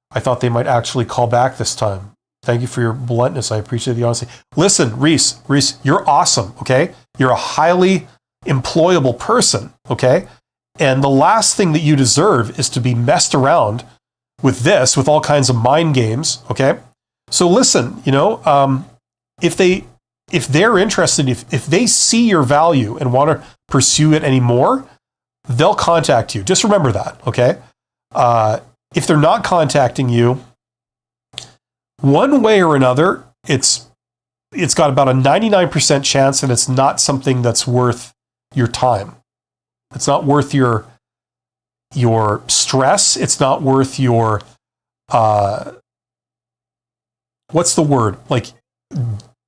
I thought they might actually call back this time. Thank you for your bluntness. I appreciate the honesty. Listen, Reese, you're awesome, okay? You're a highly employable person, okay? And the last thing that you deserve is to be messed around with all kinds of mind games, okay? So listen, if they're interested, if they see your value and want to pursue it anymore, they'll contact you. Just remember that, okay? If they're not contacting you, one way or another, it's got about a 99% chance that it's not something that's worth your time. It's not worth your stress. It's not worth your, what's the word?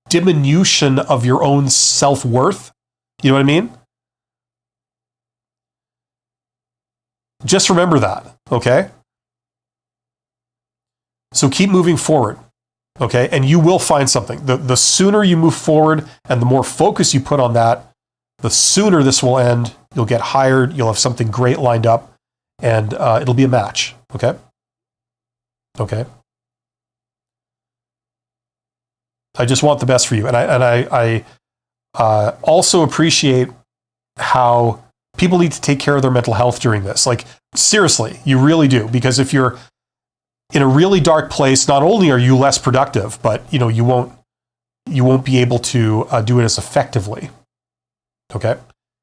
Diminution of your own self-worth. You know what I mean? Just remember that, okay? So keep moving forward. Okay. And you will find something. The sooner you move forward and the more focus you put on that, the sooner this will end. You'll get hired. You'll have something great lined up, and it'll be a match. Okay. Okay. I just want the best for you. And I also appreciate how people need to take care of their mental health during this. Like, seriously, you really do. Because if you're in a really dark place, not only are you less productive, but you won't be able to do it as effectively. Okay?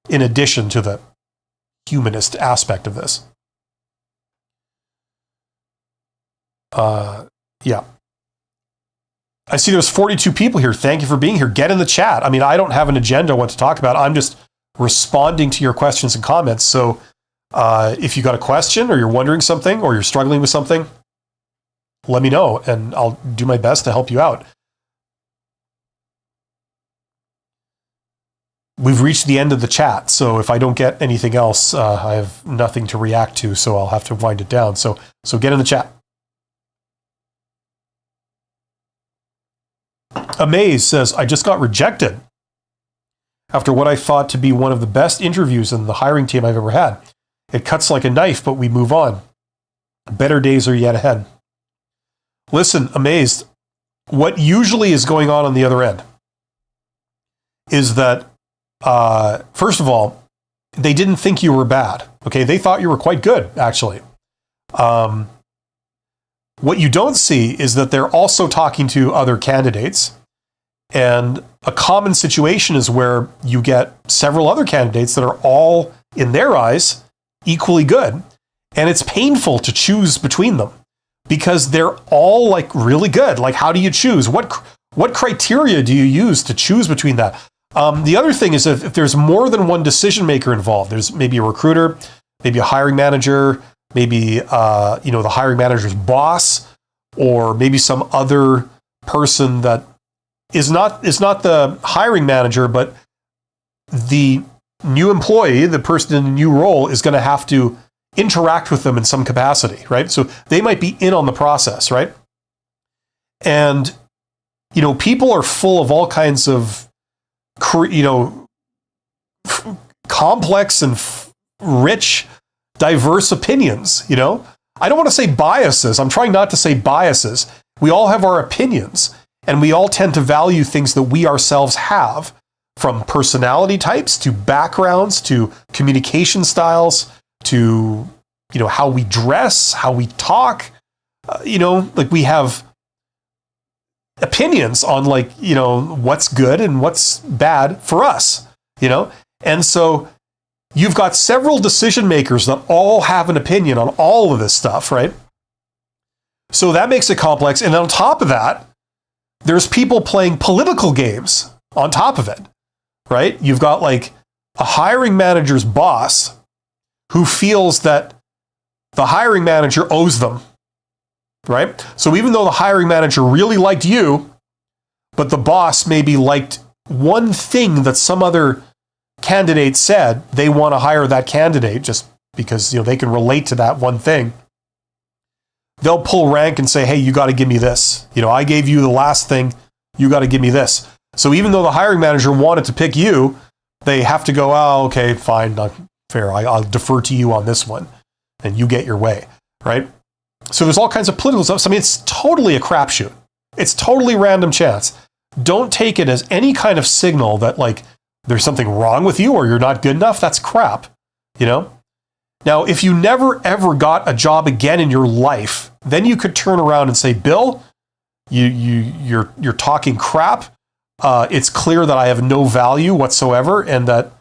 In addition to the humanist aspect of this. Yeah. I see there's 42 people here. Thank you for being here. Get in the chat. I mean, I don't have an agenda on what to talk about. I'm just responding to your questions and comments. So if you got a question or you're wondering something or you're struggling with something, let me know and I'll do my best to help you out. We've reached the end of the chat. So if I don't get anything else, I have nothing to react to. So I'll have to wind it down. So get in the chat. Amaze says, I just got rejected after what I thought to be one of the best interviews in the hiring team I've ever had. It cuts like a knife, but we move on. Better days are yet ahead. Listen, Amazed, what usually is going on the other end is that, first of all, they didn't think you were bad. Okay, they thought you were quite good, actually. What you don't see is that they're also talking to other candidates. And a common situation is where you get several other candidates that are all, in their eyes, equally good. And it's painful to choose between them because they're all like really good. Like, how do you choose? What criteria do you use to choose between that? The other thing is if there's more than one decision maker involved, there's maybe a recruiter, maybe a hiring manager, maybe the hiring manager's boss, or maybe some other person that is not the hiring manager, but the new employee, the person in the new role, is going to have to interact with them in some capacity, right? So they might be in on the process, right? And people are full of all kinds of complex and rich, diverse opinions. I don't want to say biases. I'm trying not to say biases. We all have our opinions, and we all tend to value things that we ourselves have, from personality types to backgrounds to communication styles to how we dress, how we talk. Like we have opinions on what's good and what's bad for us. And so you've got several decision makers that all have an opinion on all of this stuff, right? So that makes it complex. And on top of that, there's people playing political games on top of it, right? You've got like a hiring manager's boss who feels that the hiring manager owes them, right? So even though the hiring manager really liked you, but the boss maybe liked one thing that some other candidate said, they want to hire that candidate just because they can relate to that one thing. They'll pull rank and say, hey, you got to give me this. I gave you the last thing, you got to give me this. So even though the hiring manager wanted to pick you, they have to go, oh, okay, fine, not fair. I'll defer to you on this one and you get your way, right? So there's all kinds of political stuff. So, I mean, it's totally a crapshoot. It's totally random chance. Don't take it as any kind of signal that there's something wrong with you or you're not good enough. That's crap, Now, if you never ever got a job again in your life, then you could turn around and say, Bill, you're talking crap. It's clear that I have no value whatsoever, and that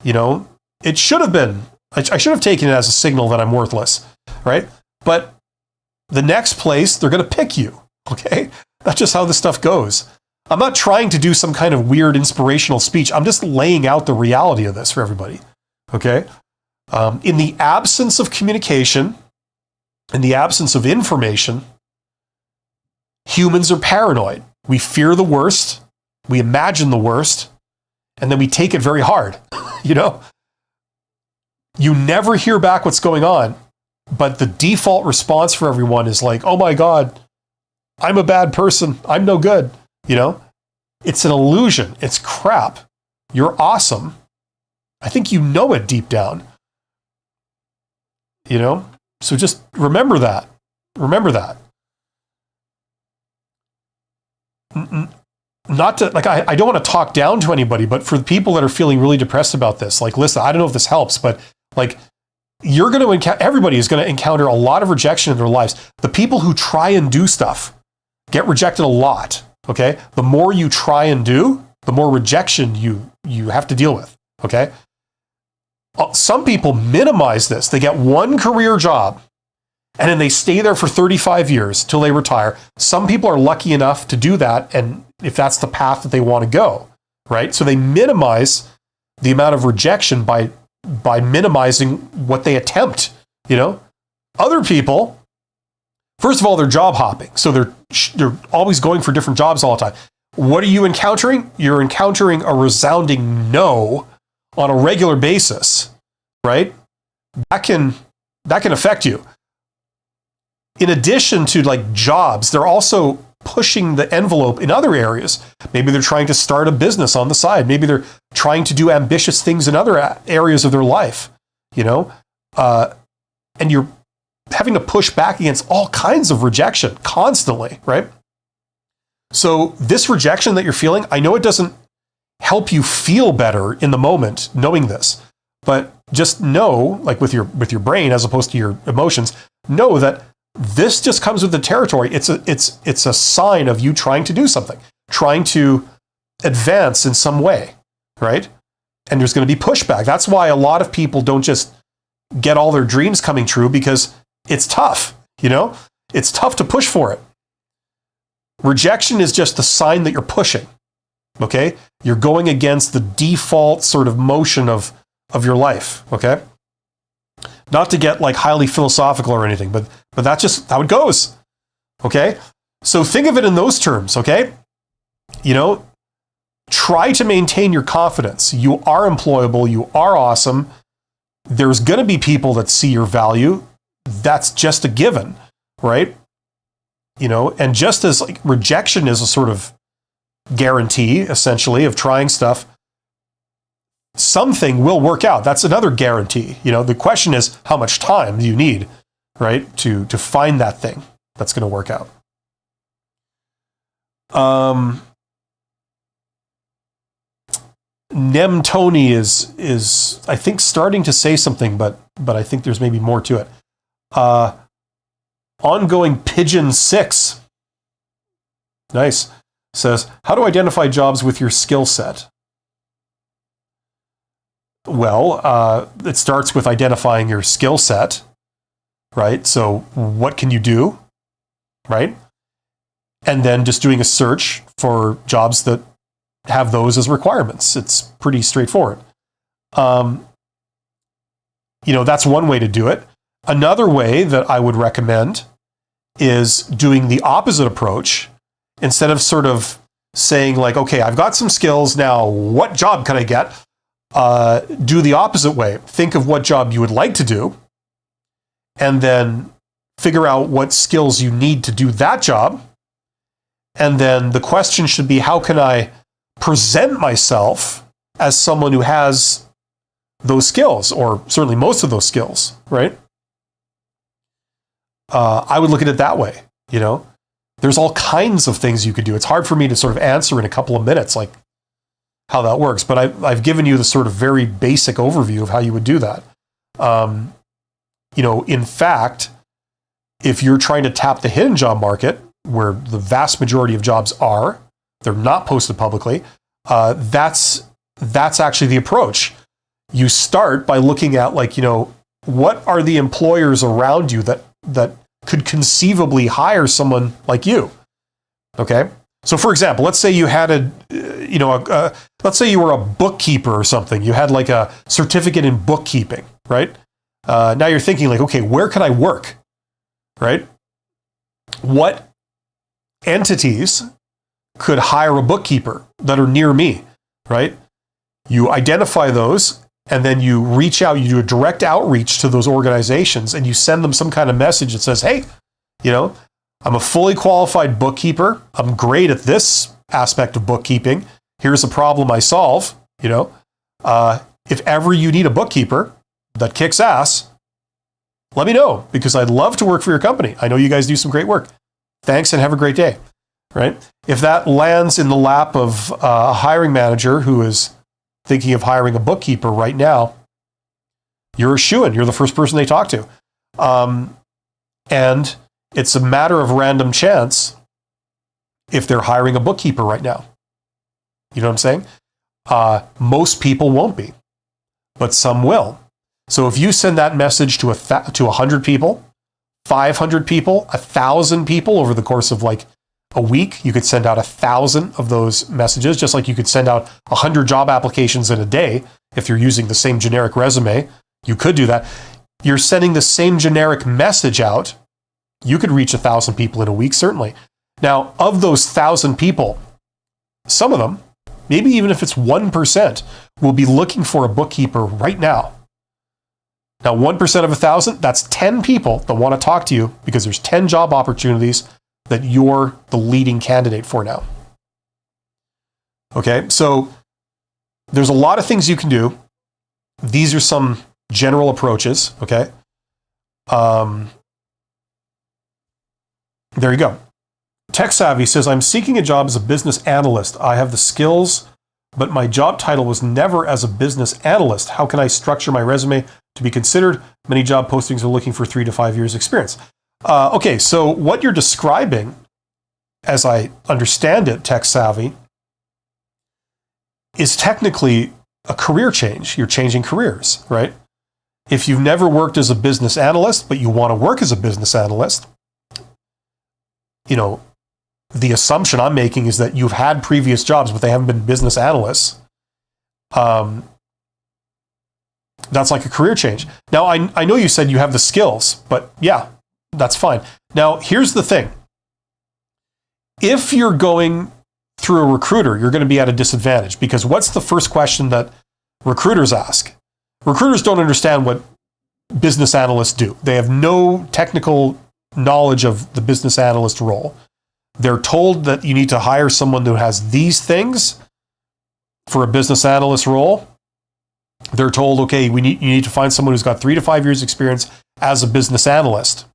it should have been. I should have taken it as a signal that I'm worthless, right? But the next place, they're going to pick you. Okay, that's just how this stuff goes. I'm not trying to do some kind of weird inspirational speech. I'm just laying out the reality of this for everybody. Okay. In the absence of communication, in the absence of information, humans are paranoid. We fear the worst, we imagine the worst, and then we take it very hard. You never hear back what's going on, but the default response for everyone is like, oh my God, I'm a bad person. I'm no good. It's an illusion. It's crap. You're awesome. I think you know it deep down. So just remember that. Remember that. Not to, I don't want to talk down to anybody, but for the people that are feeling really depressed about this, listen, I don't know if this helps, but you're going to encounter, everybody is going to encounter a lot of rejection in their lives. The people who try and do stuff get rejected a lot. Okay. The more you try and do, the more rejection you have to deal with. Okay. Some people minimize this. They get one career job and then they stay there for 35 years till they retire. Some people are lucky enough to do that, and if that's the path that they want to go, right? So they minimize the amount of rejection by minimizing what they attempt, Other people, first of all, they're job hopping. So they're always going for different jobs all the time. What are you encountering? You're encountering a resounding no on a regular basis, right? That can affect you. In addition to jobs, they're also pushing the envelope in other areas. Maybe they're trying to start a business on the side. Maybe they're trying to do ambitious things in other areas of their life, and you're having to push back against all kinds of rejection constantly, right? So this rejection that you're feeling, I know it doesn't help you feel better in the moment knowing this, but just know, with your brain as opposed to your emotions, know that this just comes with the territory. It's a sign of you trying to do something, trying to advance in some way, right? And there's going to be pushback. That's why a lot of people don't just get all their dreams coming true, because it's tough, It's tough to push for it. Rejection is just a sign that you're pushing, okay? You're going against the default sort of motion of your life, okay? Not to get highly philosophical or anything, but that's just how it goes, okay? So think of it in those terms, okay? Try to maintain your confidence. You are employable. You are awesome. There's going to be people that see your value. That's just a given, right? And just as rejection is a sort of guarantee, essentially, of trying stuff, something will work out. That's another guarantee. The question is, how much time do you need, right, to find that thing that's going to work out? Nem Tony is I think starting to say something, but I think there's maybe more to it. Ongoing Pigeon 6, nice, says, how to identify jobs with your skill set. Well, it starts with identifying your skill set, right? So what can you do, right? And then just doing a search for jobs that have those as requirements. It's pretty straightforward. That's one way to do it. Another way that I would recommend is doing the opposite approach. Instead of sort of saying okay, I've got some skills now, what job can I get? Do the opposite way. Think of what job you would like to do, and then figure out what skills you need to do that job. And then the question should be, how can I present myself as someone who has those skills, or certainly most of those skills, right? I would look at it that way. There's all kinds of things you could do. It's hard for me to sort of answer in a couple of minutes, how that works, but I've given you the sort of very basic overview of how you would do that. In fact, if you're trying to tap the hidden job market, where the vast majority of jobs are, they're not posted publicly, that's actually the approach. You start by looking at what are the employers around you that could conceivably hire someone like you, okay? So for example, let's say you had let's say you were a bookkeeper or something. You had a certificate in bookkeeping, right? Now you're thinking okay, where can I work, right? What entities could hire a bookkeeper that are near me, right? You identify those, and then you reach out, you do a direct outreach to those organizations, and you send them some kind of message that says, hey, I'm a fully qualified bookkeeper. I'm great at this aspect of bookkeeping. Here's a problem I solve. If ever you need a bookkeeper that kicks ass, let me know, because I'd love to work for your company. I know you guys do some great work. Thanks and have a great day, right? If that lands in the lap of a hiring manager who is thinking of hiring a bookkeeper right now, you're a shoo-in. You're the first person they talk to. And it's a matter of random chance if they're hiring a bookkeeper right now. You know what I'm saying? Most people won't be, but some will. So if you send that message to 100 people, 500 people, 1,000 people over the course of like a week, you could send out 1,000 of those messages, just like you could send out 100 job applications in a day. If you're using the same generic resume, you could do that. You're sending the same generic message out. You could reach 1,000 people in a week, certainly. Now, of those 1,000 people, some of them, maybe even if it's 1%, will be looking for a bookkeeper right now. Now, 1% of 1,000, that's 10 people that want to talk to you because there's 10 job opportunities that you're the leading candidate for now. Okay, so there's a lot of things you can do. These are some general approaches, okay? There you go. Tech Savvy says, I'm seeking a job as a business analyst. I have the skills, but my job title was never as a business analyst. How can I structure my resume to be considered? Many job postings are looking for 3 to 5 years experience. Okay, so what you're describing, as I understand it, Tech Savvy, is technically a career change. You're changing careers, right? If you've never worked as a business analyst, but you want to work as a business analyst, the assumption I'm making is that you've had previous jobs, but they haven't been business analysts. That's like a career change. Now, I know you said you have the skills, but yeah, that's fine. Now, here's the thing. If you're going through a recruiter, you're going to be at a disadvantage, because what's the first question that recruiters ask? Recruiters don't understand what business analysts do. They have no technical knowledge of the business analyst role. They're told that you need to hire someone who has these things for a business analyst role. They're told, okay, you need to find someone who's got 3 to 5 years experience as a business analyst,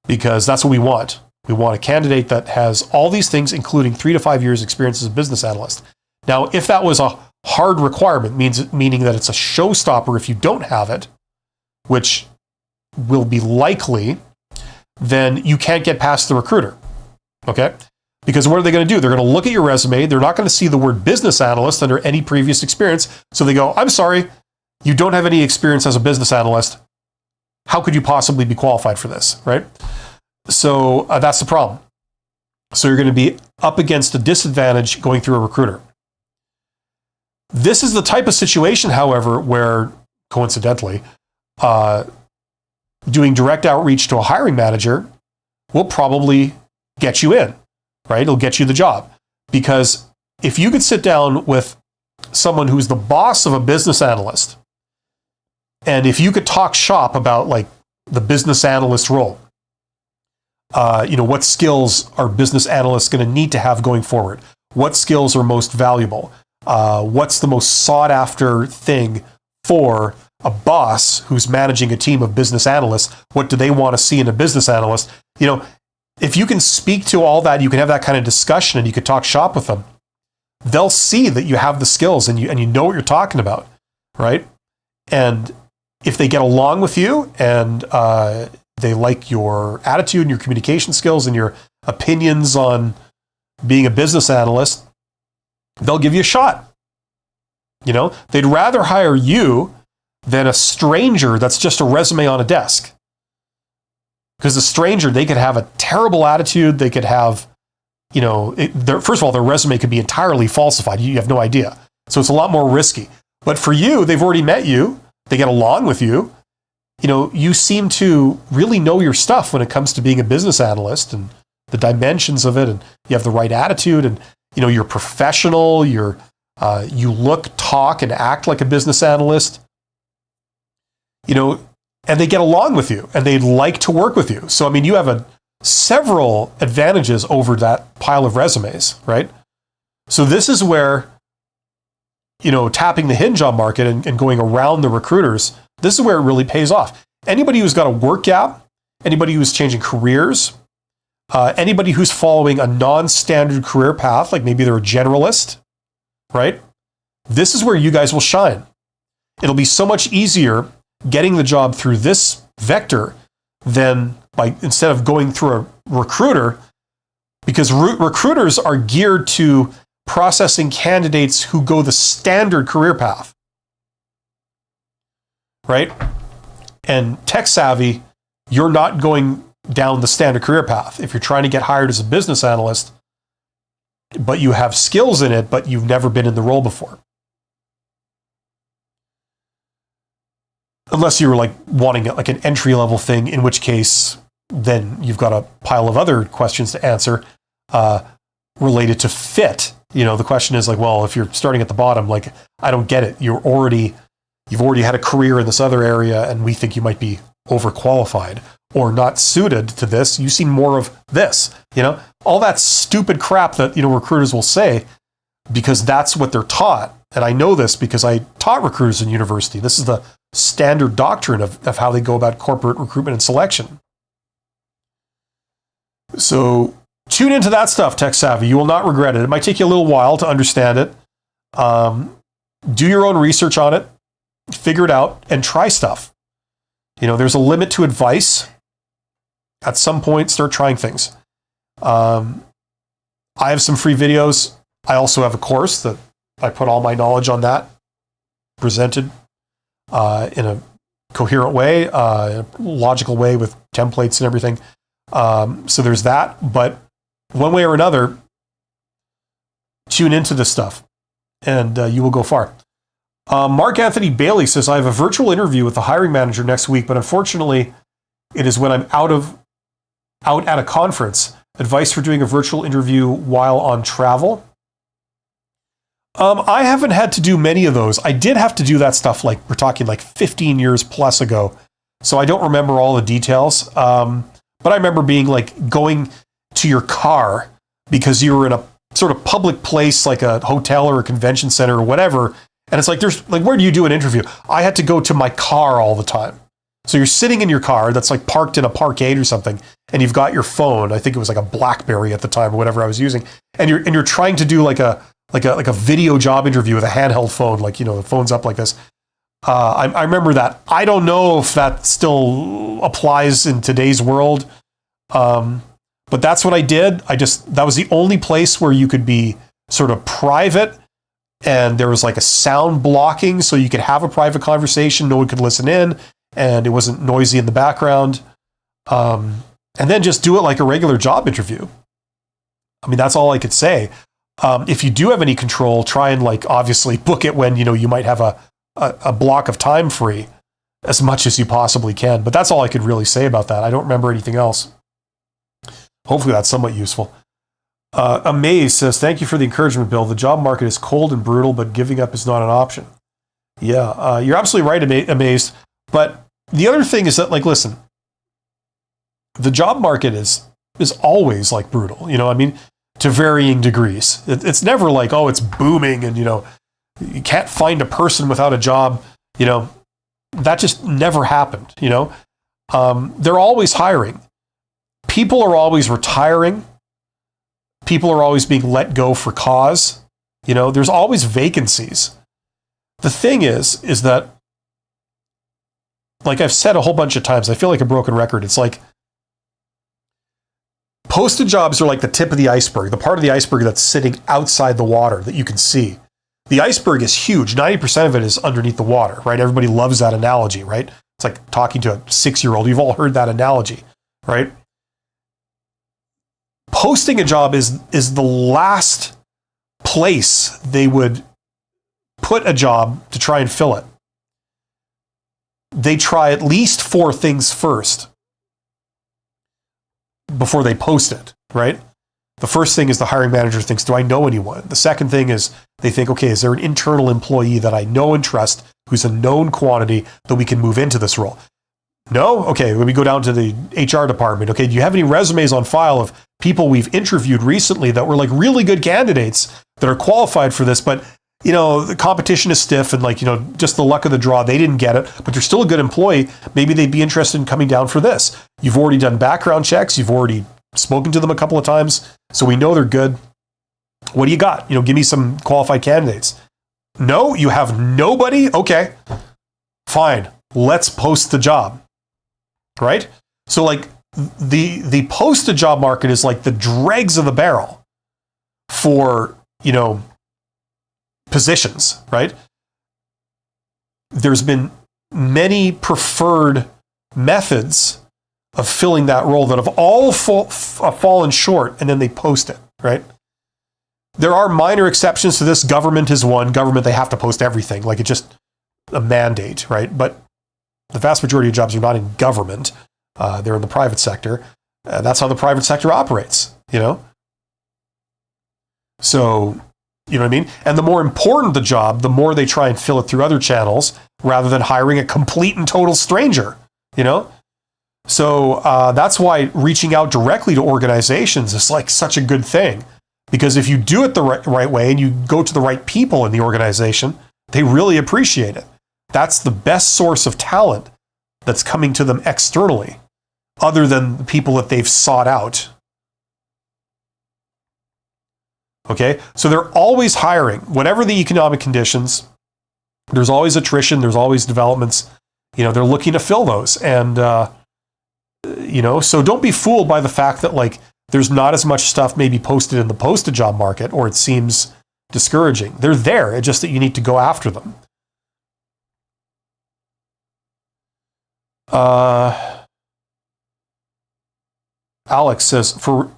because that's what we want. We want a candidate that has all these things, including 3 to 5 years experience as a business analyst. Now, if that was a hard requirement, meaning that it's a showstopper if you don't have it, which will be likely, then you can't get past the recruiter. Okay? Because what are they going to do? They're going to look at your resume. They're not going to see the word business analyst under any previous experience. So they go, I'm sorry, you don't have any experience as a business analyst. How could you possibly be qualified for this, right? So that's the problem. So you're going to be up against a disadvantage going through a recruiter. This is the type of situation, however, where, coincidentally, doing direct outreach to a hiring manager will probably get you in, right? It'll get you the job. Because if you could sit down with someone who's the boss of a business analyst, and if you could talk shop about like the business analyst role, what skills are business analysts going to need to have going forward? What skills are most valuable? What's the most sought after thing for a boss who's managing a team of business analysts? What do they want to see in a business analyst? If you can speak to all that, you can have that kind of discussion and you could talk shop with them. They'll see that you have the skills and you know what you're talking about, right? And if they get along with you and they like your attitude and your communication skills and your opinions on being a business analyst, they'll give you a shot. They'd rather hire you than a stranger that's just a resume on a desk. Because a stranger, they could have a terrible attitude. They could have, first of all, their resume could be entirely falsified. You have no idea. So it's a lot more risky. But for you, they've already met you. They get along with you. You seem to really know your stuff when it comes to being a business analyst and the dimensions of it. And you have the right attitude and, you're professional. You look, talk, and act like a business analyst. And they get along with you and they'd like to work with you. So, you have a several advantages over that pile of resumes, right? So this is where, tapping the hinge job market and going around the recruiters, this is where it really pays off. Anybody who's got a work gap, anybody who's changing careers, anybody who's following a non-standard career path, like maybe they're a generalist, right? This is where you guys will shine. It'll be so much easier getting the job through this vector than instead of going through a recruiter, because recruiters are geared to processing candidates who go the standard career path, right? And tech savvy, you're not going down the standard career path. If you're trying to get hired as a business analyst, but you have skills in it, but you've never been in the role before. Unless you're like wanting like an entry level thing, in which case then you've got a pile of other questions to answer related to fit. The question is like, well, if you're starting at the bottom, like, I don't get it. You've already had a career in this other area, and we think you might be overqualified or not suited to this. You see more of this, all that stupid crap that, recruiters will say, because that's what they're taught. And I know this because I taught recruiters in university. This is the standard doctrine of how they go about corporate recruitment and selection. So tune into that stuff, tech savvy. You will not regret it. It might take you a little while to understand it. Do your own research on it, figure it out, and try stuff. There's a limit to advice. At some point, start trying things. I have some free videos. I also have a course that I put all my knowledge on that, presented in a coherent way, in a logical way with templates and everything. So there's that. But one way or another, tune into this stuff, and you will go far. Mark Anthony Bailey says, I have a virtual interview with the hiring manager next week, but unfortunately, it is when I'm out at a conference. Advice for doing a virtual interview while on travel? I haven't had to do many of those. I did have to do that stuff, like we're talking like 15 years plus ago. So I don't remember all the details. But I remember being like going to your car because you were in a sort of public place, like a hotel or a convention center or whatever. And it's like, where do you do an interview? I had to go to my car all the time. So you're sitting in your car that's like parked in a parkade or something, and you've got your phone. I think it was like a BlackBerry at the time or whatever I was using. And you're trying to do like a video job interview with a handheld phone, like, the phone's up like this. I remember that. I don't know if that still applies in today's world. But that's what I did. That was the only place where you could be sort of private, and there was like a sound blocking so you could have a private conversation. No one could listen in, and it wasn't noisy in the background. And then just do it like a regular job interview. I mean, that's all I could say. If you do have any control, try and like obviously book it when, you might have a block of time free as much as you possibly can. But that's all I could really say about that. I don't remember anything else. Hopefully that's somewhat useful. Amaze says, thank you for the encouragement, Bill. The job market is cold and brutal, but giving up is not an option. Yeah, you're absolutely right, Amazed. But the other thing is that, like, listen, the job market is always like brutal, to varying degrees. It's never like, oh, it's booming and, you can't find a person without a job. That just never happened, They're always hiring. People are always retiring. People are always being let go for cause. There's always vacancies. The thing is that, like I've said a whole bunch of times, I feel like a broken record. It's like posted jobs are like the tip of the iceberg, the part of the iceberg that's sitting outside the water that you can see. The iceberg is huge. 90% of it is underneath the water, right? Everybody loves that analogy, right? It's like talking to a 6-year-old. You've all heard that analogy, right? Posting a job is the last place they would put a job to try and fill it. They try at least 4 things first before they post it, right? The first thing is the hiring manager thinks, do I know anyone? The second thing is they think, okay, is there an internal employee that I know and trust who's a known quantity that we can move into this role? No? Okay, let me go down to the HR department. Okay, do you have any resumes on file of people we've interviewed recently that were like really good candidates that are qualified for this, but the competition is stiff and just the luck of the draw, they didn't get it, but they're still a good employee. Maybe they'd be interested in coming down for this. You've already done background checks. You've already spoken to them a couple of times, so we know they're good. What do you got? Give me some qualified candidates. No, you have nobody? Okay, fine. Let's post the job, right? So the posted job market is like the dregs of the barrel for, positions, right? There's been many preferred methods of filling that role that have all fallen short, and then they post it, right? There are minor exceptions to this. Government is one. Government, they have to post everything. It's just a mandate, right? But the vast majority of jobs are not in government. They're in the private sector. That's how the private sector operates, So, you know what I mean? And the more important the job, the more they try and fill it through other channels rather than hiring a complete and total stranger, So that's why reaching out directly to organizations is such a good thing. Because if you do it the right way and you go to the right people in the organization, they really appreciate it. That's the best source of talent that's coming to them externally, other than the people that they've sought out. Okay, so they're always hiring. Whatever the economic conditions, there's always attrition, there's always developments. They're looking to fill those. And, so don't be fooled by the fact that there's not as much stuff maybe posted in the posted job market, or it seems discouraging. They're there. It's just that you need to go after them. Alex says, for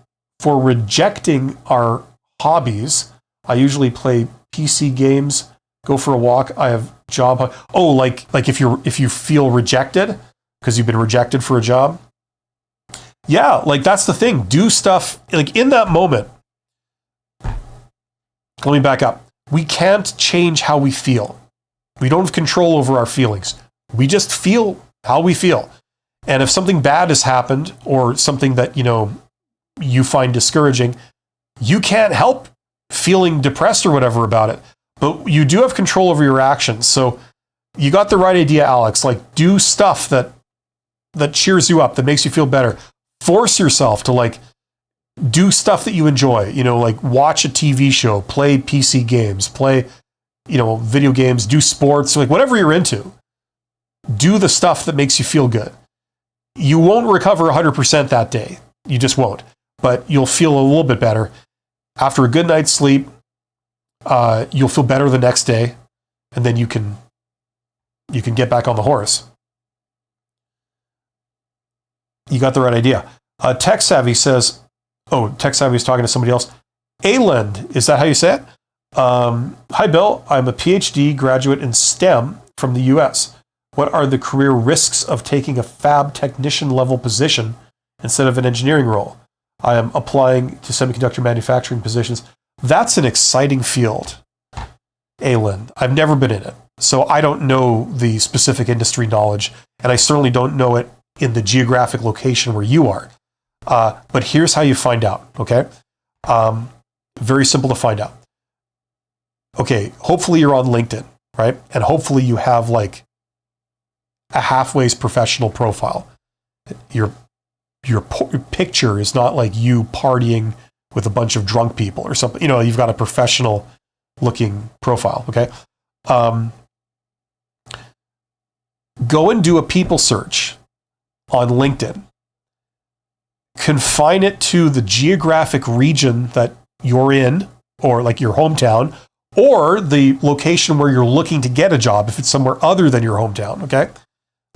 rejecting our hobbies, I usually play PC games, go for a walk. I have job. Oh, like if you feel rejected because you've been rejected for a job. Yeah, that's the thing. Do stuff in that moment. Let me back up. We can't change how we feel. We don't have control over our feelings. We just feel how we feel. And if something bad has happened, or something that, you find discouraging, you can't help feeling depressed or whatever about it. But you do have control over your actions. So you got the right idea, Alex. Do stuff that cheers you up, that makes you feel better. Force yourself to do stuff that you enjoy, watch a TV show, play PC games, play, video games, do sports, whatever you're into. Do the stuff that makes you feel good. You won't recover 100% that day. You just won't. But you'll feel a little bit better. After a good night's sleep, you'll feel better the next day, and then you can get back on the horse. You got the right idea. Tech Savvy says, Tech Savvy is talking to somebody else. Ayland, is that how you say it? Hi, Bill. I'm a PhD graduate in STEM from the US. What are the career risks of taking a fab technician level position instead of an engineering role? I am applying to semiconductor manufacturing positions. That's an exciting field, Ayland. I've never been in it, so I don't know the specific industry knowledge, and I certainly don't know it in the geographic location where you are. But here's how you find out, okay? Very simple to find out. Okay, hopefully you're on LinkedIn, right? And hopefully you have a halfway's professional profile. Your picture is not you partying with a bunch of drunk people or something. You've got a professional looking profile, okay? Go and do a people search on LinkedIn. Confine it to the geographic region that you're in, or your hometown, or the location where you're looking to get a job if it's somewhere other than your hometown, okay?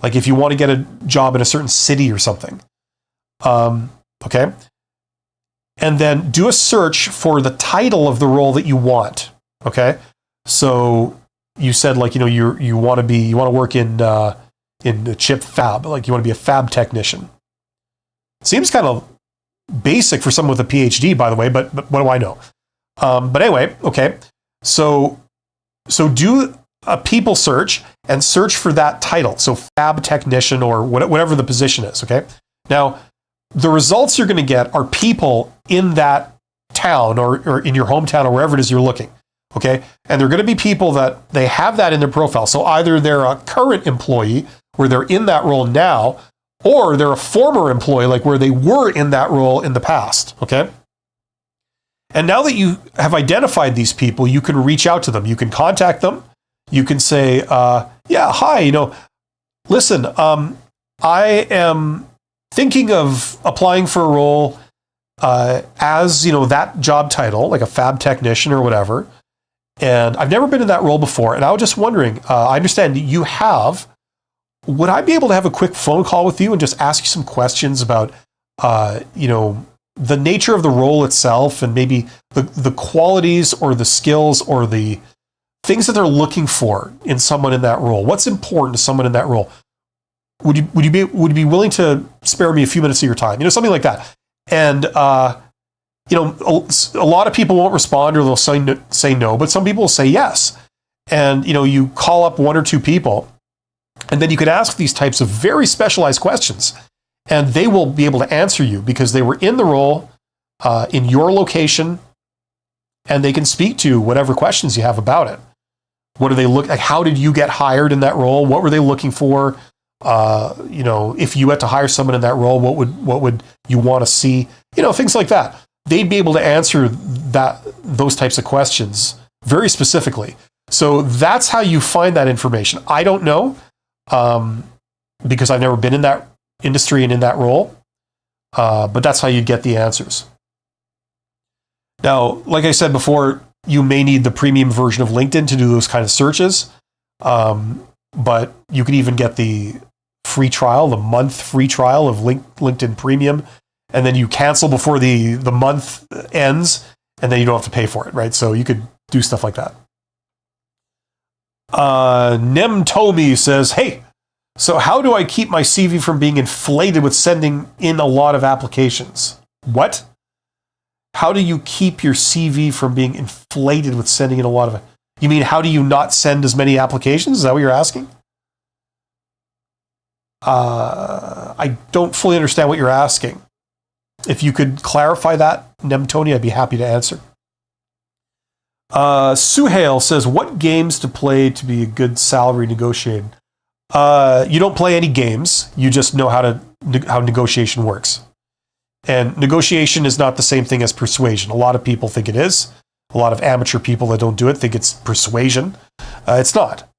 If you want to get a job in a certain city or something. Okay? And then do a search for the title of the role that you want, okay? So you said you want to work in the chip fab, you want to be a fab technician. Seems kind of basic for someone with a PhD, by the way, but what do I know? But anyway, okay. So do a people search and search for that title. So fab technician or whatever the position is. Okay. Now, the results you're going to get are people in that town or in your hometown or wherever it is you're looking. Okay. And they're going to be people that they have that in their profile. So either they're a current employee where they're in that role now, or they're a former employee, like where they were in that role in the past. Okay. And now that you have identified these people, you can reach out to them. You can contact them. You can say, yeah, hi, listen, I am thinking of applying for a role as, that job title, like a fab technician or whatever. And I've never been in that role before. And I was just wondering, I understand you have, would I be able to have a quick phone call with you and just ask you some questions about, the nature of the role itself and maybe the qualities or the skills or the things that they're looking for in someone in that role? What's important to someone in that role? Would you be willing to spare me a few minutes of your time? Something like that. And, a lot of people won't respond or they'll say no, but some people will say yes. And, you call up one or two people and then you can ask these types of very specialized questions and they will be able to answer you because they were in the role in your location and they can speak to whatever questions you have about it. What do they look like? How did you get hired in that role? What were they looking for? If you had to hire someone in that role, what would you want to see? Things like that. They'd be able to answer those types of questions very specifically. So that's how you find that information. I don't know, because I've never been in that industry and in that role, but that's how you get the answers. Now, like I said before, you may need the premium version of LinkedIn to do those kind of searches, but you can even get the free trial, the month free trial of LinkedIn Premium, and then you cancel before the month ends, and then you don't have to pay for it, right? So you could do stuff like that. Nemtomi says, hey, so how do I keep my CV from being inflated with sending in a lot of applications? What? How do you keep your CV from being inflated with sending in a lot of... You mean, how do you not send as many applications? Is that what you're asking? I don't fully understand what you're asking. If you could clarify that, Nemtoni, I'd be happy to answer. Suhail says, what games to play to be a good salary negotiator? You don't play any games. You just know how negotiation works. And negotiation is not the same thing as persuasion. A lot of people think it is. A lot of amateur people that don't do it think it's persuasion. It's not.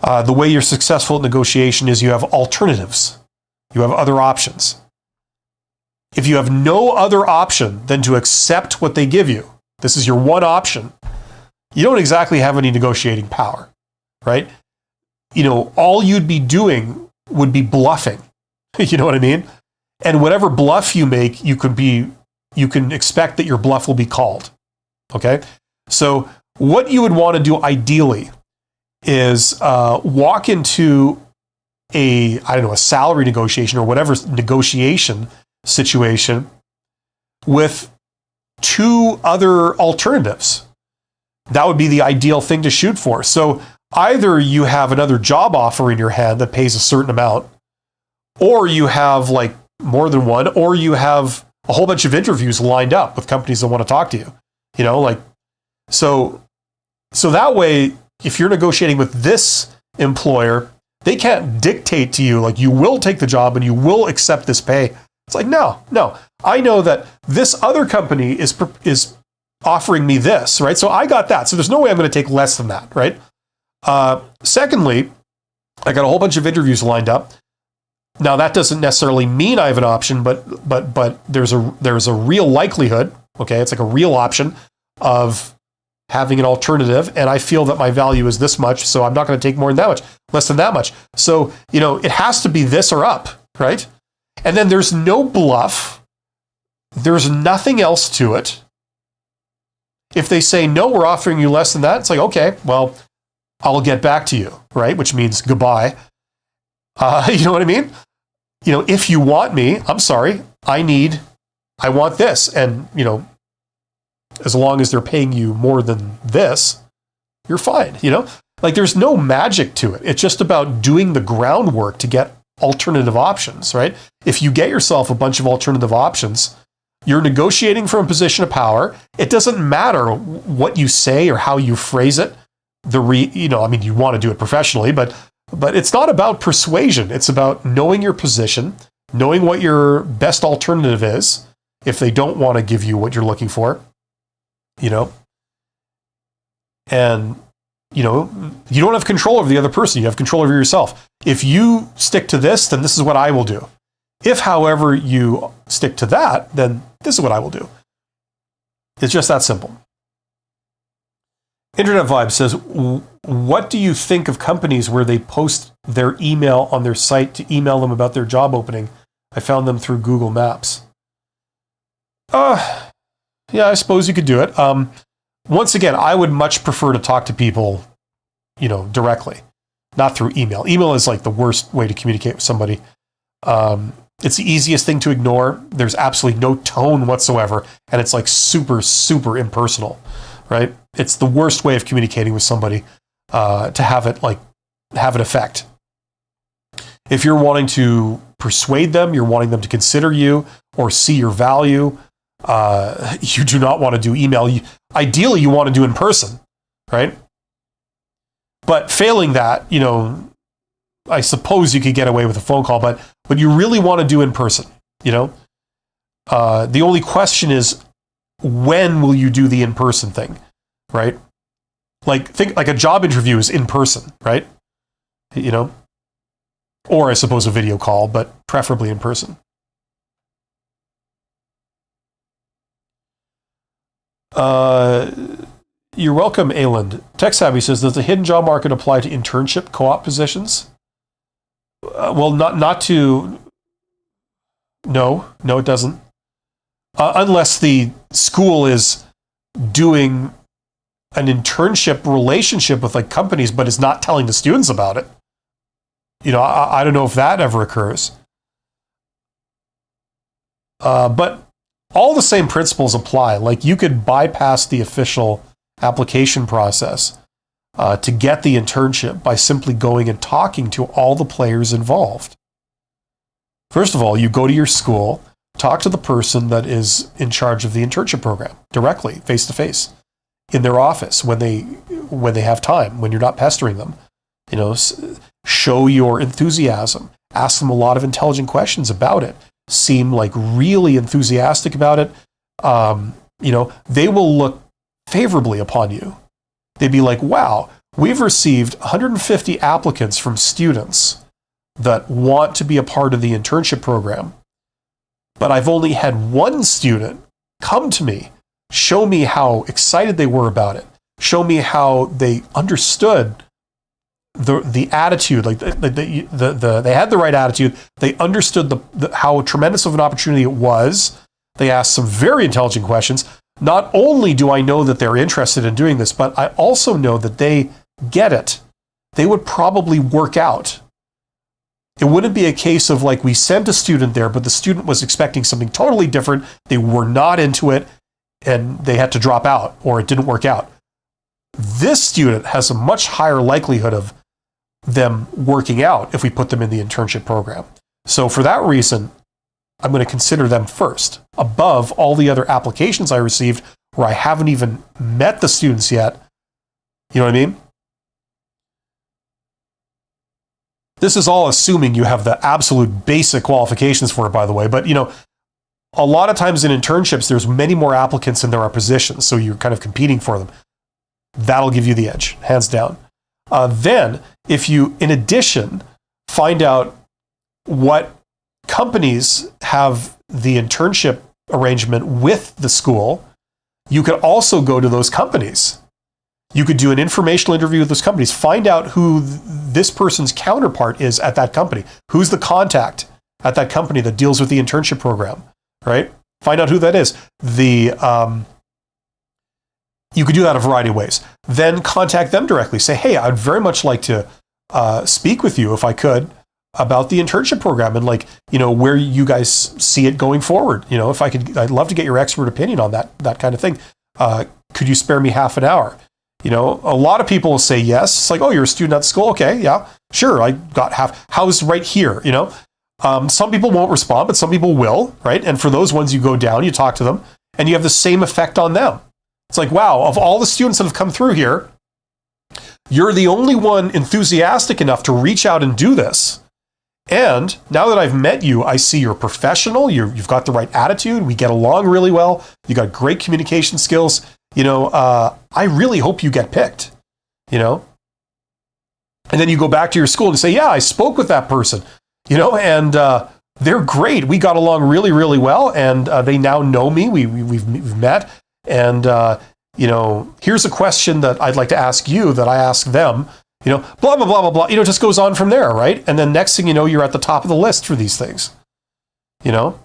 The way you're successful at negotiation is you have alternatives. You have other options. If you have no other option than to accept what they give you, this is your one option, you don't exactly have any negotiating power, right? All you'd be doing would be bluffing. You know what I mean? And whatever bluff you make, you can expect that your bluff will be called. Okay? So what you would want to do ideally is walk into a salary negotiation or whatever negotiation situation with two other alternatives. That would be the ideal thing to shoot for. So either you have another job offer in your hand that pays a certain amount, or you have like more than one, or you have a whole bunch of interviews lined up with companies that want to talk to you. So that way, if you're negotiating with this employer, they can't dictate to you, like, you will take the job and you will accept this pay. It's like, no. I know that this other company is offering me this, right? So I got that. So there's no way I'm going to take less than that, right? Secondly, I got a whole bunch of interviews lined up. Now that doesn't necessarily mean I have an option, but there's a real likelihood, okay? It's like a real option of having an alternative, and I feel that my value is this much, so I'm not going to take more than that much, less than that much. So, it has to be this or up, right? And then there's no bluff. There's nothing else to it. If they say, no, we're offering you less than that, it's like, okay, well, I'll get back to you, right? Which means goodbye. You know what I mean? If you want me, I'm sorry, I want this. And, as long as they're paying you more than this, you're fine, Like there's no magic to it. It's just about doing the groundwork to get alternative options, right? If you get yourself a bunch of alternative options, you're negotiating from a position of power. It doesn't matter what you say or how you phrase it. You want to do it professionally, but it's not about persuasion. It's about knowing your position, knowing what your best alternative is if they don't want to give you what you're looking for, and you don't have control over the other person. You have control over yourself. If you stick to this, then this is what I will do. If, however, you stick to that, then this is what I will do. It's just that simple. Internet Vibe says, what do you think of companies where they post their email on their site to email them about their job opening? I found them through Google Maps. Yeah, I suppose you could do it. Once again, I would much prefer to talk to people, directly, not through email. Email is like the worst way to communicate with somebody. It's the easiest thing to ignore. There's absolutely no tone whatsoever, and it's like super, super impersonal, right? It's the worst way of communicating with somebody to have it affect. If you're wanting to persuade them, you're wanting them to consider you or see your value, you do not want to do email. Ideally, you want to do in person, right? But failing that, I suppose you could get away with a phone call, but you really want to do in person, The only question is, when will you do the in-person thing, right? Think like a job interview is in person, right? Or I suppose a video call, but preferably in person. You're welcome, Ayland. Tech Savvy says, does the hidden job market apply to internship co-op positions? Well, not to. No, it doesn't. Unless the school is doing an internship relationship with like companies, but is not telling the students about it. I don't know if that ever occurs. But all the same principles apply. Like you could bypass the official application process to get the internship by simply going and talking to all the players involved. First of all, you go to your school, talk to the person that is in charge of the internship program directly, face to face, in their office when they have time, when you're not pestering them. Show your enthusiasm. Ask them a lot of intelligent questions about it. Seem like really enthusiastic about it. They will look favorably upon you. They'd be like, wow, we've received 150 applicants from students that want to be a part of the internship program, but I've only had one student come to me, show me how excited they were about it, show me how they understood the attitude, they had the right attitude, they understood how tremendous of an opportunity it was. They asked some very intelligent questions. Not only do I know that they're interested in doing this, but I also know that they get it. They would probably work out. It wouldn't be a case of like we sent a student there, but the student was expecting something totally different. They were not into it and they had to drop out or it didn't work out. This student has a much higher likelihood of them working out if we put them in the internship program. So for that reason, I'm going to consider them first above all the other applications I received where I haven't even met the students yet. You know what I mean? This is all assuming you have the absolute basic qualifications for it, by the way. But, a lot of times in internships, there's many more applicants than there are positions. So you're kind of competing for them. That'll give you the edge, hands down. Then, if you, in addition, find out what companies have the internship arrangement with the school, you could also go to those companies. You could do an informational interview with those companies, find out who this person's counterpart is at that company. Who's the contact at that company that deals with the internship program, right? Find out who that is. You could do that a variety of ways. Then contact them directly. Say, hey, I'd very much like to speak with you if I could about the internship program and where you guys see it going forward. If I could, I'd love to get your expert opinion on that kind of thing. Could you spare me half an hour? You know, a lot of people will say yes. It's like, oh, you're a student at school? Okay, yeah, sure. I got housed right here, you know. Some people won't respond, but some people will, right? And for those ones, you go down, you talk to them, and you have the same effect on them. It's like, wow, of all the students that have come through here, you're the only one enthusiastic enough to reach out and do this. And now that I've met you, I see you're professional, you've got the right attitude, we get along really well, you got great communication skills. You know, I really hope you get picked, you know? And then you go back to your school and say, yeah, I spoke with that person, you know, and they're great. We got along really, really well, and they now know me. We've met. And, you know, here's a question that I'd like to ask you that I ask them, you know, blah, blah, blah, blah, blah. You know, it just goes on from there, right? And then next thing you know, you're at the top of the list for these things, you know?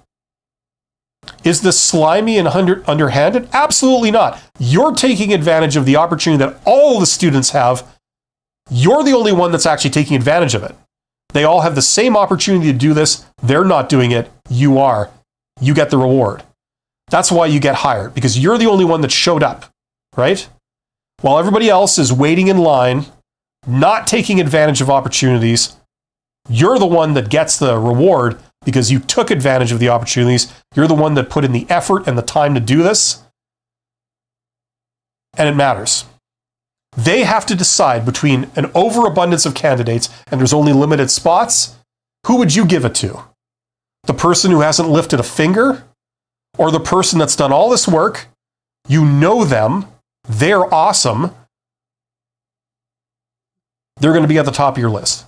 Is this slimy and underhanded? Absolutely not. You're taking advantage of the opportunity that all the students have. You're the only one that's actually taking advantage of it. They all have the same opportunity to do this. They're not doing it. You are. You get the reward. That's why you get hired, because you're the only one that showed up, right? While everybody else is waiting in line, not taking advantage of opportunities, you're the one that gets the reward because you took advantage of the opportunities. You're the one that put in the effort and the time to do this. And it matters. They have to decide between an overabundance of candidates and there's only limited spots. Who would you give it to? The person who hasn't lifted a finger? Or the person that's done all this work? You know them. They're awesome. They're going to be at the top of your list.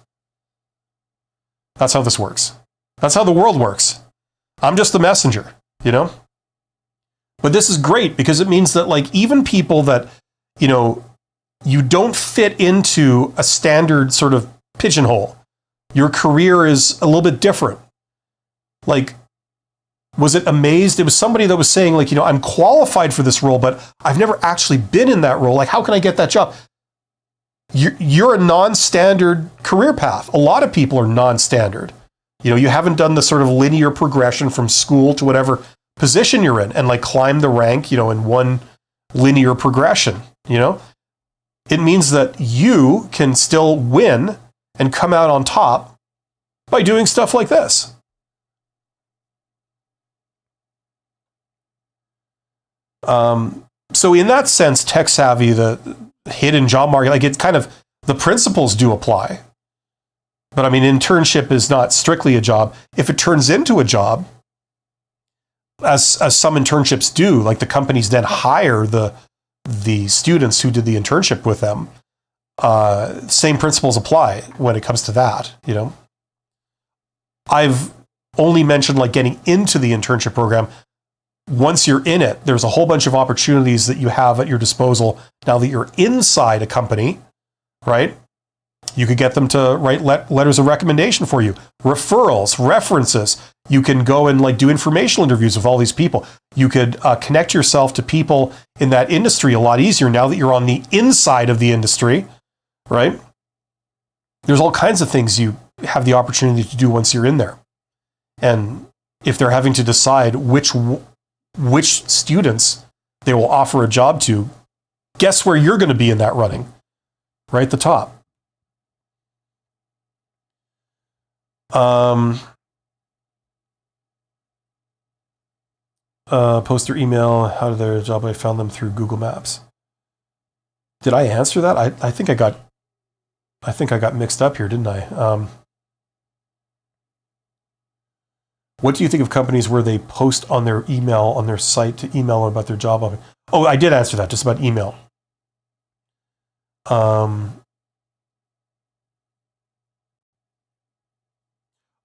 That's how this works. That's how the world works. I'm just the messenger, you know? But this is great because it means that, like, even people that, you know, you don't fit into a standard sort of pigeonhole. Your career is a little bit different. Like, was it amazed? It was somebody that was saying, like, you know, I'm qualified for this role, but I've never actually been in that role. Like, how can I get that job? You're a non-standard career path. A lot of people are non-standard. You know, you haven't done the sort of linear progression from school to whatever position you're in and like climb the rank, you know, in one linear progression, you know? It means that you can still win and come out on top by doing stuff like this. So in that sense, tech savvy, the hidden job market, like it's kind of, the principles do apply. But I mean, internship is not strictly a job. If it turns into a job, as some internships do, like the companies then hire the students who did the internship with them, same principles apply when it comes to that, you know. I've only mentioned like getting into the internship program. Once you're in it, there's a whole bunch of opportunities that you have at your disposal now that you're inside a company, right? You could get them to write letters of recommendation for you, referrals, references. You can go and like do informational interviews with all these people. You could connect yourself to people in that industry a lot easier now that you're on the inside of the industry, right? There's all kinds of things you have the opportunity to do once you're in there. And if they're having to decide which students they will offer a job to, guess where you're going to be in that running? Right at the top. Post their email, how did their job, I found them through Google Maps. Did I answer that? I think I got mixed up here, didn't I? What do you think of companies where they post on their email, on their site to email about their job offer? Oh, I did answer that, just about email.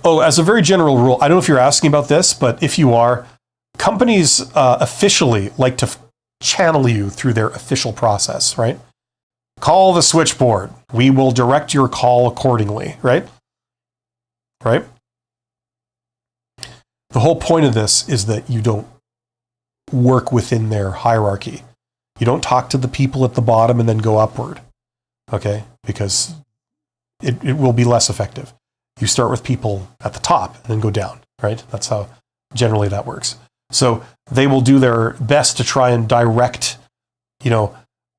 Oh, as a very general rule, I don't know if you're asking about this, but if you are, companies officially like to channel you through their official process, right? Call the switchboard. We will direct your call accordingly, right? Right? The whole point of this is that you don't work within their hierarchy. You don't talk to the people at the bottom and then go upward, okay? Because it will be less effective. You start with people at the top and then go down, right? That's how generally that works. So they will do their best to try and direct, you know,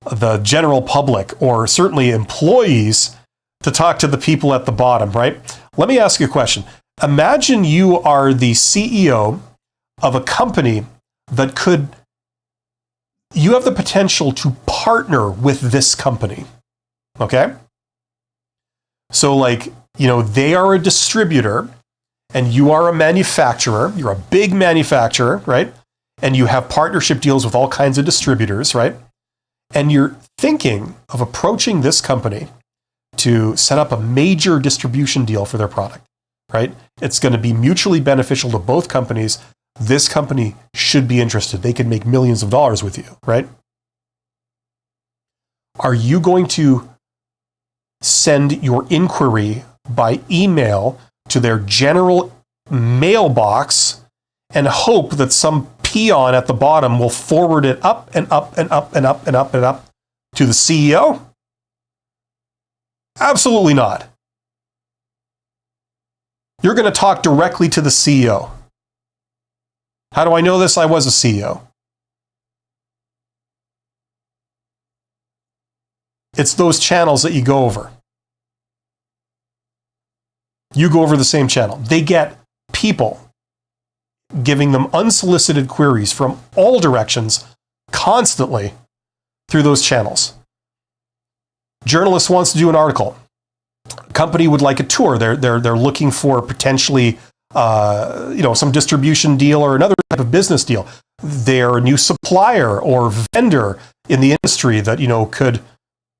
the general public or certainly employees to talk to the people at the bottom, right? Let me ask you a question. Imagine you are the CEO of a company that you have the potential to partner with this company, okay? So like, they are a distributor and you are a manufacturer. You're a big manufacturer, right? And you have partnership deals with all kinds of distributors, right? And you're thinking of approaching this company to set up a major distribution deal for their product, right? It's going to be mutually beneficial to both companies. This company should be interested. They could make millions of dollars with you, right? Are you going to send your inquiry by email to their general mailbox and hope that some peon at the bottom will forward it up and up and up and up and up and up to the CEO? Absolutely not. You're going to talk directly to the CEO. How do I know this? I was a CEO. It's those channels that you go over. You go over the same channel. They get people giving them unsolicited queries from all directions constantly through those channels. Journalist wants to do an article. Company would like a tour. They're looking for potentially some distribution deal or another type of business deal. They're a new supplier or vendor in the industry that could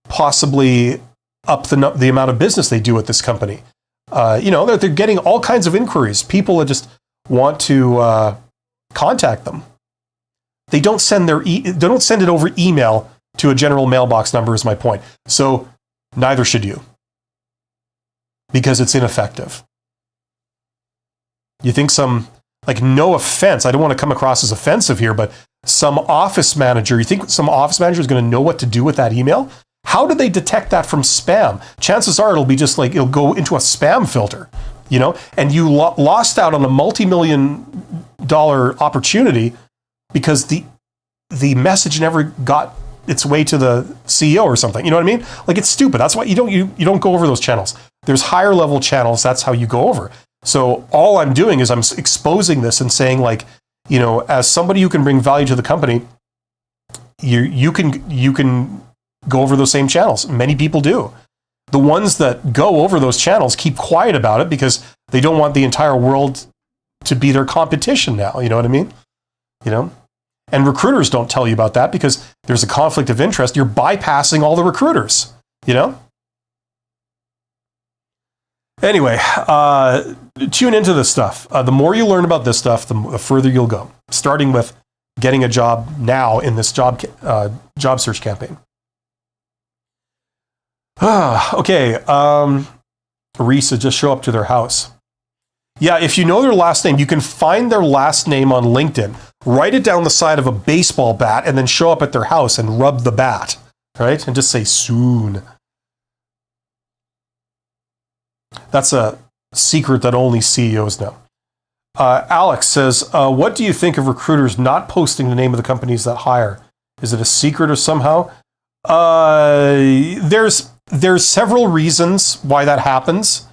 possibly up the amount of business they do with this company. They're getting all kinds of inquiries. People that just want to contact them. They don't send they don't send it over email to a general mailbox number, is my point. So neither should you, because it's ineffective. You think no offense, I don't want to come across as offensive here, but some office manager, you think some office manager is going to know what to do with that email? How do they detect that from spam? Chances are it'll be just it'll go into a spam filter, and you lost out on a multi-million-dollar opportunity because the message never got its way to the CEO or something. You know what I mean? It's stupid. That's why you don't go over those channels. There's higher level channels. That's how you go over. So all I'm doing is I'm exposing this and saying as somebody who can bring value to the company, you can go over those same channels. Many people do. The ones that go over those channels keep quiet about it because they don't want the entire world to be their competition now. You know what I mean? And recruiters don't tell you about that because there's a conflict of interest. You're bypassing all the recruiters, Anyway, tune into this stuff. The more you learn about this stuff, the further you'll go, starting with getting a job now in this job search campaign. Okay. Reese just show up to their house. Yeah, if you know their last name, you can find their last name on LinkedIn, write it down the side of a baseball bat, and then show up at their house and rub the bat, right? And just say soon. That's a secret that only CEOs know. Alex says, what do you think of recruiters not posting the name of the companies that hire? Is it a secret or somehow? There's several reasons why that happens.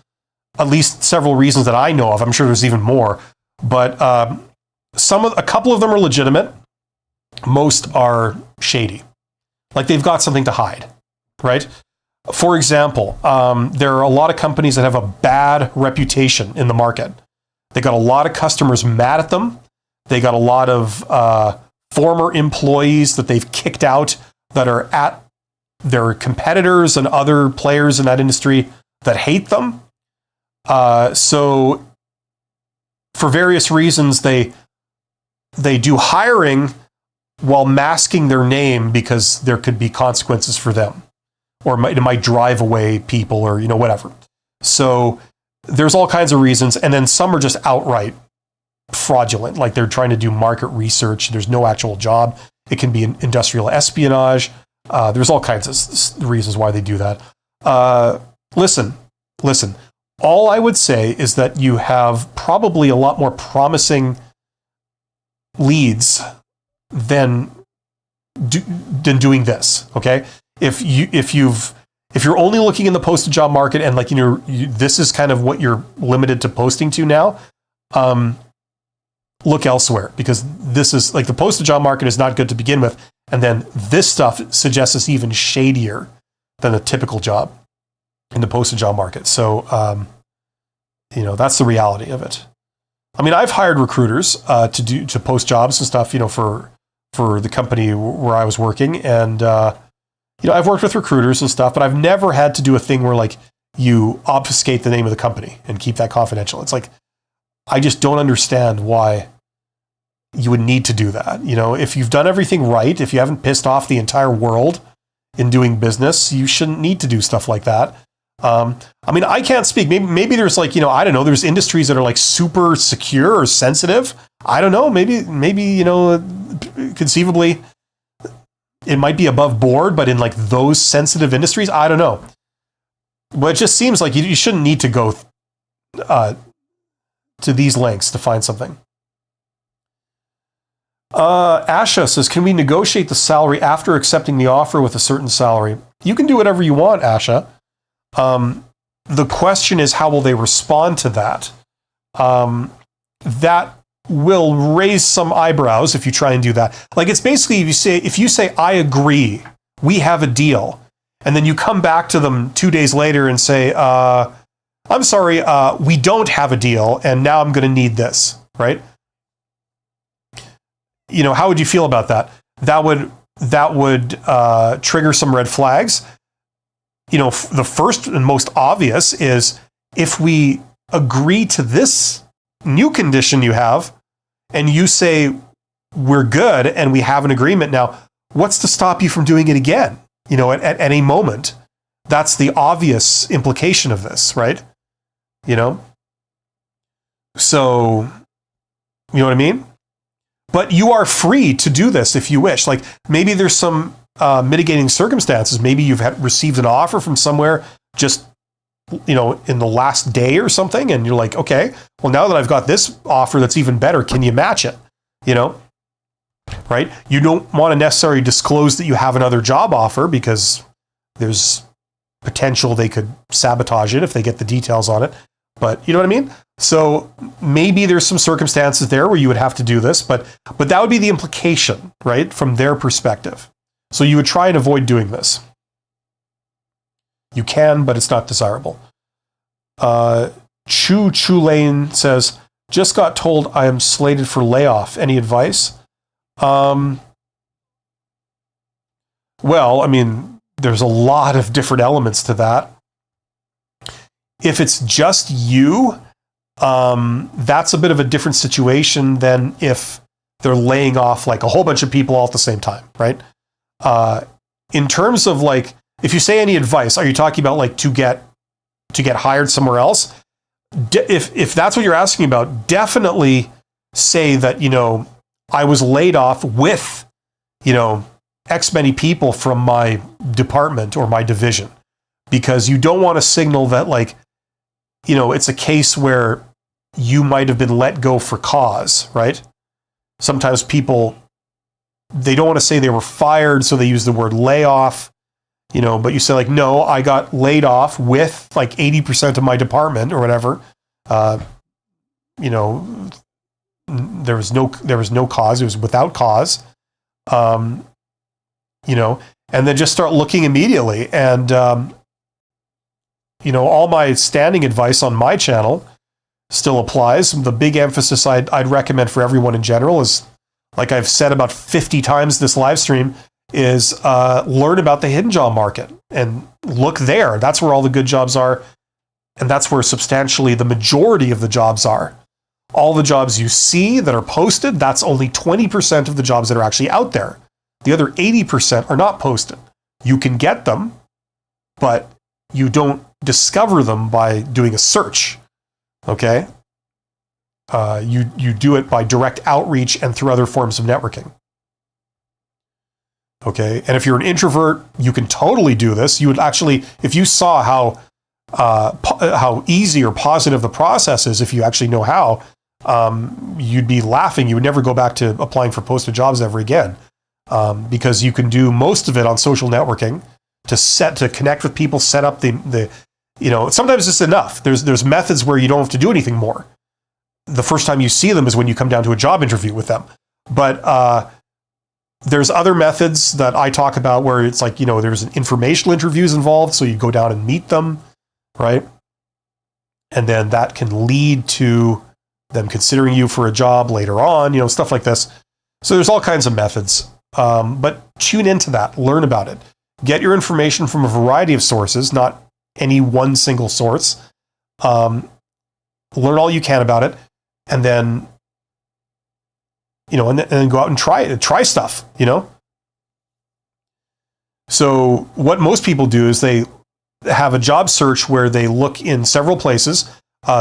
At least several reasons that I know of. I'm sure there's even more. But a couple of them are legitimate. Most are shady. They've got something to hide, right? For example, there are a lot of companies that have a bad reputation in the market. They got a lot of customers mad at them. They got a lot of former employees that they've kicked out that are at their competitors and other players in that industry that hate them. So for various reasons, they do hiring while masking their name because there could be consequences for them, or it might drive away people, or whatever. So there's all kinds of reasons, and then some are just outright fraudulent, like they're trying to do market research. There's no actual job. It can be industrial espionage. There's all kinds of reasons why they do that. Listen. All I would say is that you have probably a lot more promising leads than doing this. Okay, if you're only looking in the posted job market and like this is kind of what you're limited to posting to now, look elsewhere, because this is like the posted job market is not good to begin with, and then this stuff suggests it's even shadier than a typical job in the posted job market. So that's the reality of it. I mean, I've hired recruiters to post jobs and stuff, for the company where I was working, and I've worked with recruiters and stuff, but I've never had to do a thing where like you obfuscate the name of the company and keep that confidential. It's like, I just don't understand why you would need to do that. If you've done everything right, if you haven't pissed off the entire world in doing business, you shouldn't need to do stuff like that. I mean, I can't speak. Maybe there's like, I don't know, there's industries that are like super secure or sensitive. I don't know. Maybe, conceivably it might be above board, but in like those sensitive industries, I don't know. But it just seems like you shouldn't need to go to these lengths to find something. Asha says, can we negotiate the salary after accepting the offer with a certain salary? You can do whatever you want, Asha. The question is, how will they respond to that? That will raise some eyebrows if you try and do that. Like, it's basically, if you say, I agree, we have a deal, and then you come back to them 2 days later and say, I'm sorry, we don't have a deal, and now I'm going to need this, right? How would you feel about that? That would trigger some red flags. The first and most obvious is, if we agree to this new condition you have, and you say we're good and we have an agreement now, what's to stop you from doing it again? At any moment. That's the obvious implication of this, right? So, you know what I mean? But you are free to do this if you wish. Like, maybe there's some mitigating circumstances. Maybe you've received an offer from somewhere just, in the last day or something, and you're like, okay, well, now that I've got this offer that's even better, can you match it? Right? You don't want to necessarily disclose that you have another job offer, because there's potential they could sabotage it if they get the details on it. But you know what I mean? So maybe there's some circumstances there where you would have to do this, but that would be the implication, right, from their perspective. So you would try and avoid doing this. You can, but it's not desirable. Chu Lane says, just got told I am slated for layoff. Any advice? Well, I mean, there's a lot of different elements to that. If it's just you, that's a bit of a different situation than if they're laying off like a whole bunch of people all at the same time, right? In terms of like, if you say any advice, are you talking about like to get hired somewhere else? If that's what you're asking about, definitely say that, I was laid off with, X many people from my department or my division, because you don't want to signal that like, it's a case where you might have been let go for cause, right? Sometimes people, they don't want to say they were fired, so they use the word layoff, but you say like, no, I got laid off with like 80% of my department or whatever. There was no cause. It was without cause. And then just start looking immediately. And, all my standing advice on my channel still applies. The big emphasis I'd recommend for everyone in general is, like I've said about 50 times this live stream, is learn about the hidden job market and look there. That's where all the good jobs are. And that's where substantially the majority of the jobs are. All the jobs you see that are posted, that's only 20% of the jobs that are actually out there. The other 80% are not posted. You can get them, but you don't discover them by doing a search. Okay? You do it by direct outreach and through other forms of networking. Okay? And if you're an introvert, you can totally do this. You would actually, if you saw how easy or positive the process is, if you actually know how, you'd be laughing. You would never go back to applying for posted jobs ever again. because you can do most of it on social networking to connect with people, set up the sometimes it's enough. There's methods where you don't have to do anything more. The first time you see them is when you come down to a job interview with them. But there's other methods that I talk about where it's like, there's an informational interviews involved. So you go down and meet them, right? And then that can lead to them considering you for a job later on, stuff like this. So there's all kinds of methods. But tune into that, learn about it. Get your information from a variety of sources, not any one single source. Learn all you can about it, and then, and then go out and try stuff, So what most people do is they have a job search where they look in several places.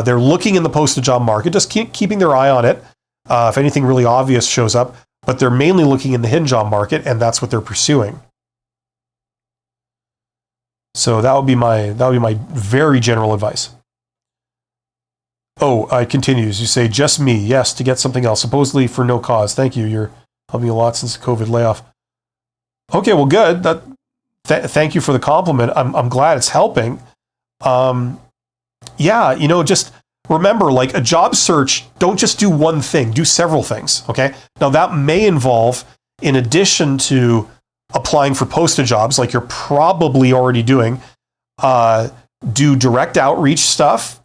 They're looking in the posted job market, just keeping their eye on it. If anything really obvious shows up, but they're mainly looking in the hidden job market, and that's what they're pursuing. So that would be my very general advice. Oh, it continues. You say, just me. Yes, to get something else, supposedly for no cause. Thank you. You're helping a lot since the COVID layoff. Okay, well, good. Thank you for the compliment. I'm glad it's helping. Just remember, like a job search, don't just do one thing, do several things, okay? Now that may involve, in addition to applying for posted jobs, like you're probably already doing, do direct outreach stuff,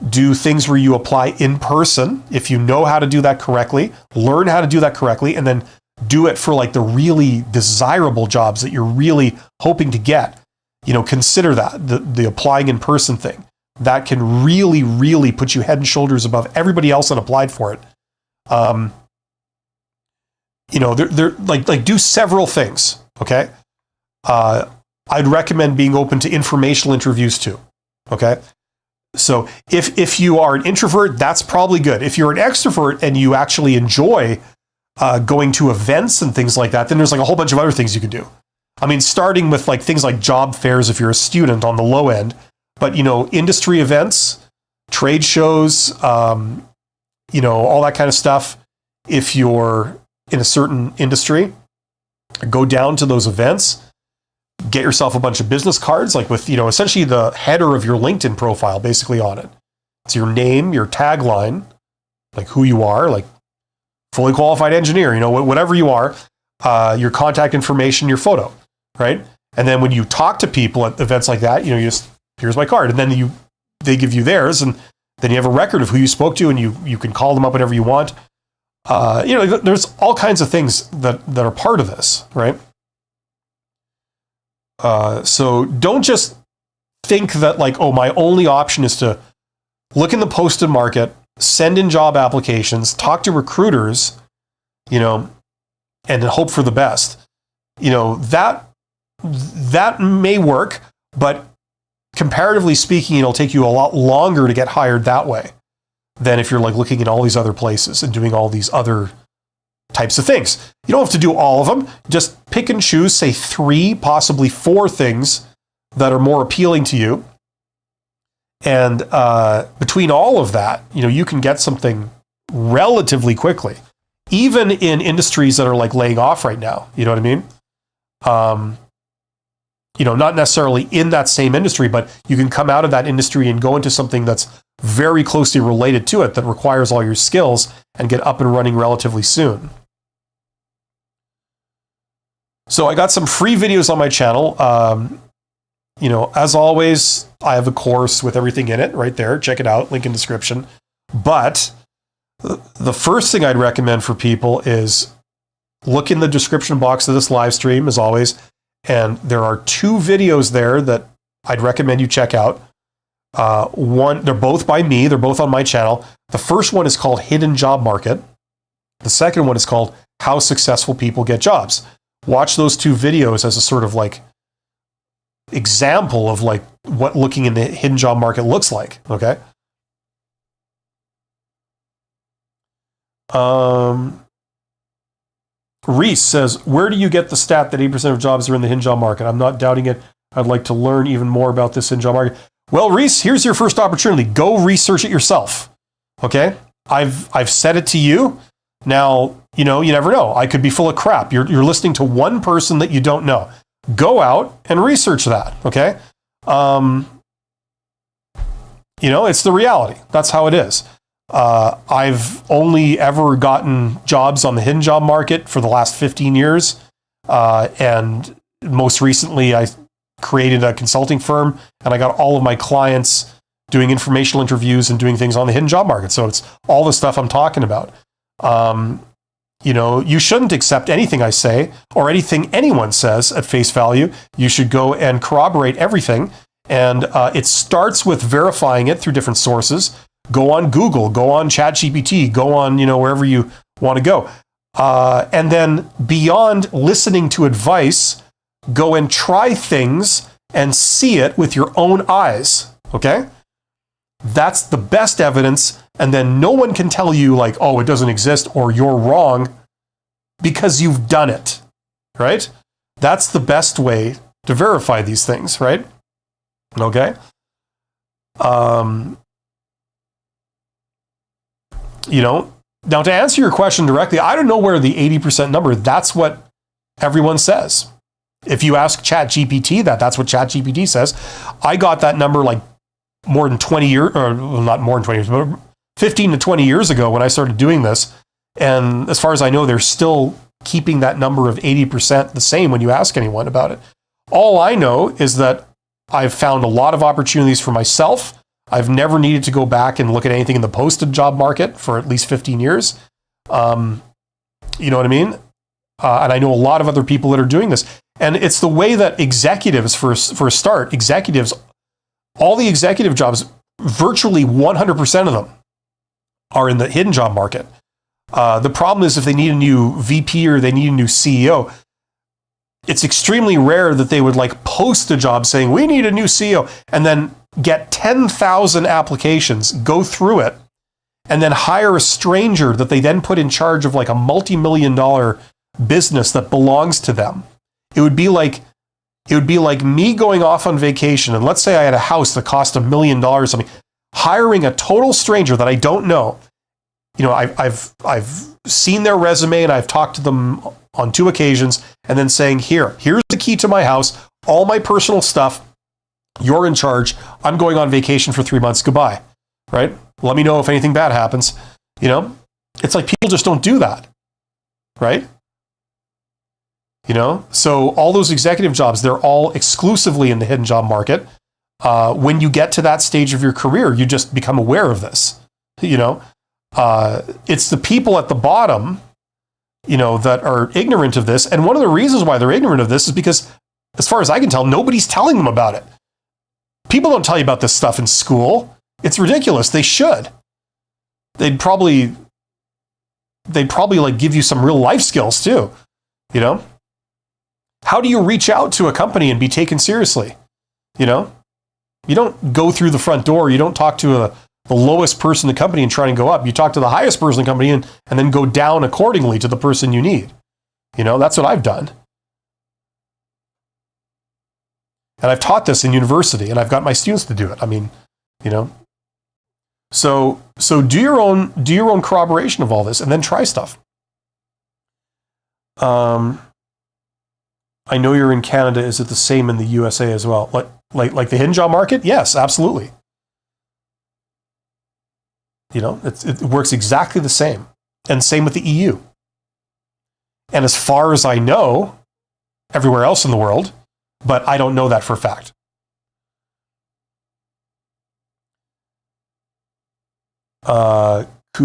do things where you apply in person, if you know how to do that correctly, learn how to do that correctly, and then do it for like the really desirable jobs that you're really hoping to get. Consider that, the applying in person thing. That can really, really put you head and shoulders above everybody else that applied for it. They're like do several things. Okay. I'd recommend being open to informational interviews too. Okay. So if you are an introvert, that's probably good. If you're an extrovert and you actually enjoy going to events and things like that, then there's like a whole bunch of other things you can do. I mean, starting with like things like job fairs if you're a student on the low end, but industry events, trade shows, all that kind of stuff. If you're in a certain industry, go down to those events, get yourself a bunch of business cards, like with, essentially the header of your LinkedIn profile basically on it. It's your name, your tagline, like who you are, like fully qualified engineer, whatever you are, your contact information, your photo, right? And then when you talk to people at events like that, you just, here's my card. And then they give you theirs, and then you have a record of who you spoke to, and you can call them up whenever you want. There's all kinds of things that are part of this, right? So don't just think that like, oh, my only option is to look in the posted market, send in job applications, talk to recruiters, and then hope for the best. That may work, but comparatively speaking, it'll take you a lot longer to get hired that way than if you're like looking in all these other places and doing all these other types of things. You don't have to do all of them. Just pick and choose, say 3, possibly 4 things that are more appealing to you. And between all of that, you can get something relatively quickly, even in industries that are like laying off right now. You know what I mean? Not necessarily in that same industry, but you can come out of that industry and go into something that's very closely related to it that requires all your skills and get up and running relatively soon. So I got some free videos on my channel. As always, I have a course with everything in it right there. Check it out, link in description. But the first thing I'd recommend for people is look in the description box of this live stream, as always. And there are 2 videos there that I'd recommend you check out. They're both by me. They're both on my channel. The first one is called Hidden Job Market. The second one is called How Successful People Get Jobs. Watch those 2 videos as a sort of like example of like what looking in the hidden job market looks like. Okay. Reese says, where do you get the stat that 80% of jobs are in the hidden job market? I'm not doubting it. I'd like to learn even more about this hidden job market. Well, Reese, here's your first opportunity. Go research it yourself. Okay? I've said it to you. Now, you never know. I could be full of crap. You're listening to one person that you don't know. Go out and research that, okay? It's the reality. That's how it is. I've only ever gotten jobs on the hidden job market for the last 15 years. And most recently, I created a consulting firm, and I got all of my clients doing informational interviews and doing things on the hidden job market. So it's all the stuff I'm talking about. You shouldn't accept anything I say or anything anyone says at face value. You should go and corroborate everything. And it starts with verifying it through different sources. Go on Google, go on ChatGPT, go on, wherever you want to go. And then beyond listening to advice, go and try things and see it with your own eyes. Okay? That's the best evidence. And then no one can tell you like, oh, it doesn't exist or you're wrong because you've done it. Right? That's the best way to verify these things, right? Okay? Now to answer your question directly, I don't know where the 80% number, that's what everyone says. If you ask ChatGPT that's what ChatGPT says. I got that number like more than 20 years, or not more than 20 years, but 15 to 20 years ago when I started doing this. And as far as I know, they're still keeping that number of 80% the same when you ask anyone about it. All I know is that I've found a lot of opportunities for myself. I've never needed to go back and look at anything in the posted job market for at least 15 years. You know what I mean? And I know a lot of other people that are doing this. And it's the way that executives, for a start, all the executive jobs, virtually 100% of them are in the hidden job market. The problem is if they need a new VP or they need a new CEO, it's extremely rare that they would like post a job saying, we need a new CEO, and then get 10,000 applications, go through it, and then hire a stranger that they then put in charge of like a multi-million-dollar business that belongs to them. It would be like me going off on vacation, and let's say I had a house that cost $1 million or something, hiring a total stranger that I don't know. I've seen their resume and I've talked to them on 2 occasions, and then saying, here's the key to my house, all my personal stuff, you're in charge, I'm going on vacation for 3 months, goodbye, right? Let me know if anything bad happens. It's like people just don't do that, right? So all those executive jobs, they're all exclusively in the hidden job market. When you get to that stage of your career, you just become aware of this. It's the people at the bottom, that are ignorant of this. And one of the reasons why they're ignorant of this is because, as far as I can tell, nobody's telling them about it. People don't tell you about this stuff in school. It's ridiculous. They should. They'd probably like give you some real life skills too. How do you reach out to a company and be taken seriously? You don't go through the front door. You don't talk to the lowest person in the company and try and go up. You talk to the highest person in the company and then go down accordingly to the person you need. That's what I've done. And I've taught this in university, and I've got my students to do it. I mean, so do your own corroboration of all this, and then try stuff. I know you're in Canada. Is it the same in the USA as well? Like the hidden job market? Yes, absolutely. It works exactly the same, and same with the EU. And as far as I know, everywhere else in the world, but I don't know that for a fact.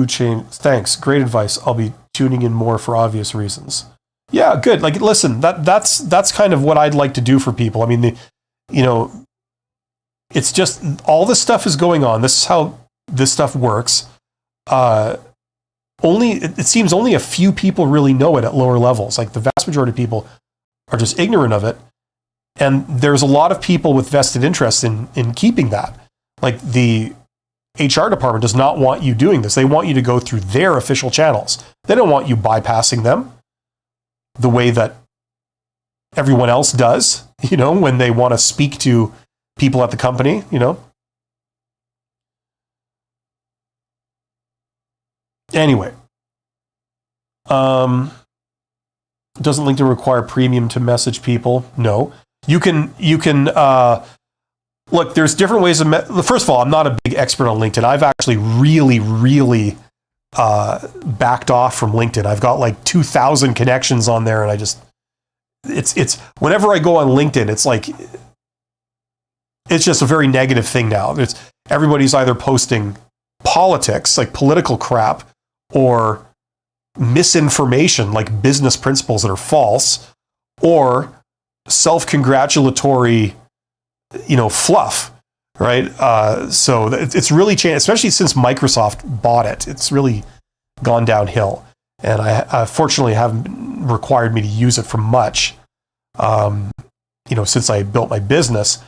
Chain, thanks. Great advice. I'll be tuning in more for obvious reasons. Yeah, good. Like, listen, that's kind of what I'd like to do for people. I mean, it's just all this stuff is going on. This is how this stuff works. It seems only a few people really know it at lower levels. Like the vast majority of people are just ignorant of it. And there's a lot of people with vested interest in keeping that. Like the HR department does not want you doing this. They want you to go through their official channels. They don't want you bypassing them the way that everyone else does, when they want to speak to people at the company, Anyway, Doesn't LinkedIn require premium to message people? No. You can look, there's different ways of, first of all, I'm not a big expert on LinkedIn. I've actually really backed off from LinkedIn. I've got like 2,000 connections on there, and it's whenever I go on LinkedIn, it's just a very negative thing now. Everybody's either posting politics, like political crap, or misinformation, like business principles that are false, or self-congratulatory, fluff, right? So it's really changed, especially since Microsoft bought it. It's really gone downhill, and I fortunately haven't required me to use it for much, since I built my business.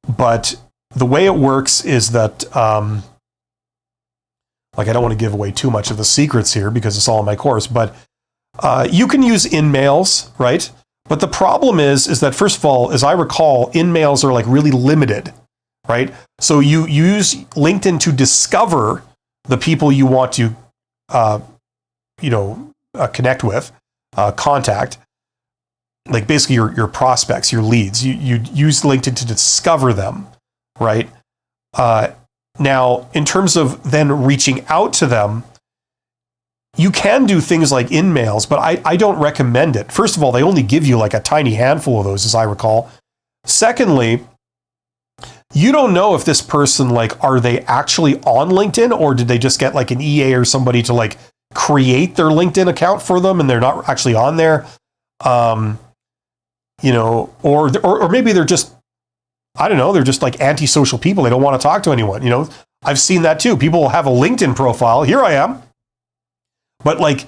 But the way it works is that, I don't want to give away too much of the secrets here because it's all in my course, but you can use in-mails, right? But the problem is that, first of all, as I recall, in-mails are like really limited, right? So you use LinkedIn to discover the people you want to, connect with, contact, like basically your prospects, your leads. You use LinkedIn to discover them, right? Now, in terms of then reaching out to them, you can do things like in-mails, but I don't recommend it. First of all, they only give you like a tiny handful of those, as I recall. Secondly, you don't know if this person, are they actually on LinkedIn, or did they just get like an EA or somebody to create their LinkedIn account for them and they're not actually on there? Or maybe they're just, I don't know, they're just like antisocial people. They don't want to talk to anyone. I've seen that too. People will have a LinkedIn profile. Here I am. But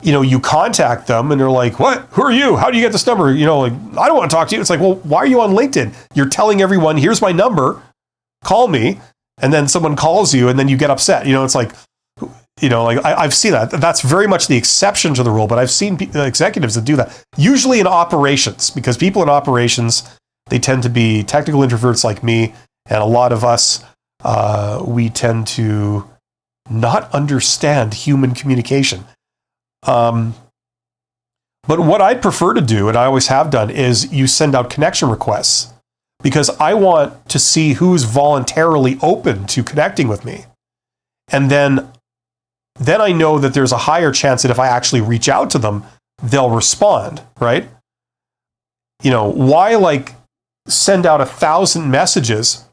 you contact them and they're like, what? Who are you? How do you get this number? I don't want to talk to you. It's like, well, why are you on LinkedIn? You're telling everyone, here's my number, call me. And then someone calls you and then you get upset. It's like, I've seen that. That's very much the exception to the rule, but I've seen executives that do that. Usually in operations, because people in operations, they tend to be technical introverts like me. And a lot of us, we tend to not understand human communication. But what I prefer to do, and I always have done, is you send out connection requests, because I want to see who's voluntarily open to connecting with me. And then I know that there's a higher chance that if I actually reach out to them, they'll respond, right? Why send out 1,000 messages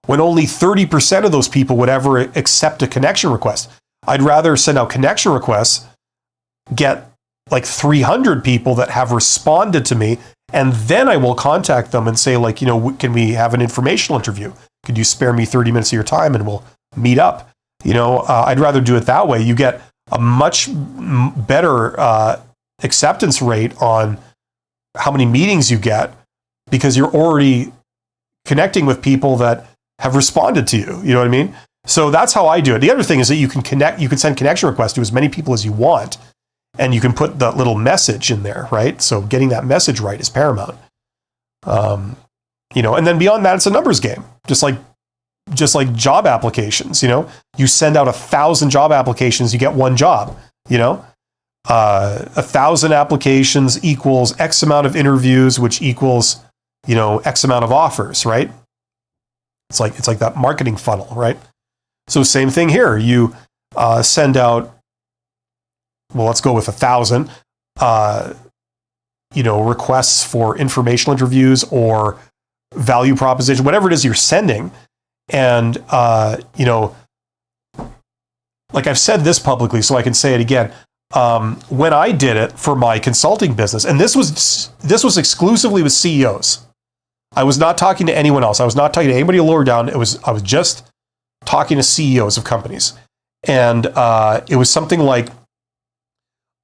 when only 30% of those people would ever accept a connection request? I'd rather send out connection requests, get 300 people that have responded to me, and then I will contact them and say, can we have an informational interview? Could you spare me 30 minutes of your time and we'll meet up? I'd rather do it that way. You get a much better acceptance rate on how many meetings you get, because you're already connecting with people that have responded to you. You know what I mean? So that's how I do it. The other thing is that you can send connection requests to as many people as you want, and you can put that little message in there, right? So getting that message right is paramount. And then beyond that, it's a numbers game. Just like job applications, you send out 1,000 job applications, you get one job, 1,000 applications equals X amount of interviews, which equals, X amount of offers, right? It's like that marketing funnel, right? So same thing here. You send out, well, let's go with 1,000, requests for informational interviews or value proposition, whatever it is you're sending. And, like I've said this publicly, so I can say it again. When I did it for my consulting business, and this was exclusively with CEOs. I was not talking to anyone else. I was not talking to anybody lower down. I was just talking to CEOs of companies. And it was something like,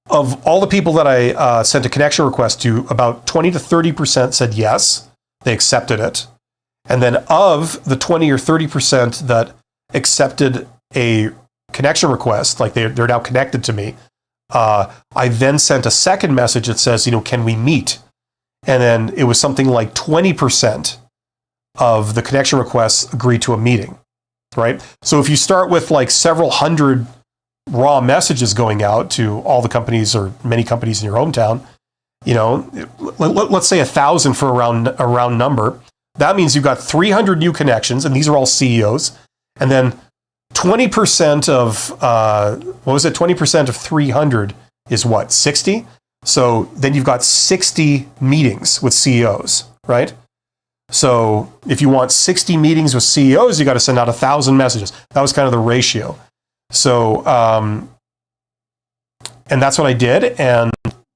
of all the people that I sent a connection request to, about 20 to 30% said yes, they accepted it. And then of the 20 or 30% that accepted a connection request, like they're now connected to me, I then sent a second message that says, can we meet? And then it was something like 20% of the connection requests agreed to a meeting, right? So if you start with several hundred raw messages going out to all the companies or many companies in your hometown, let's say 1,000 for a round number. That means you've got 300 new connections, and these are all CEOs. And then 20% of, 20% of 300 is what, 60? So then you've got 60 meetings with CEOs, right? So if you want 60 meetings with CEOs, you got to send out 1,000 messages. That was kind of the ratio. So, and that's what I did. And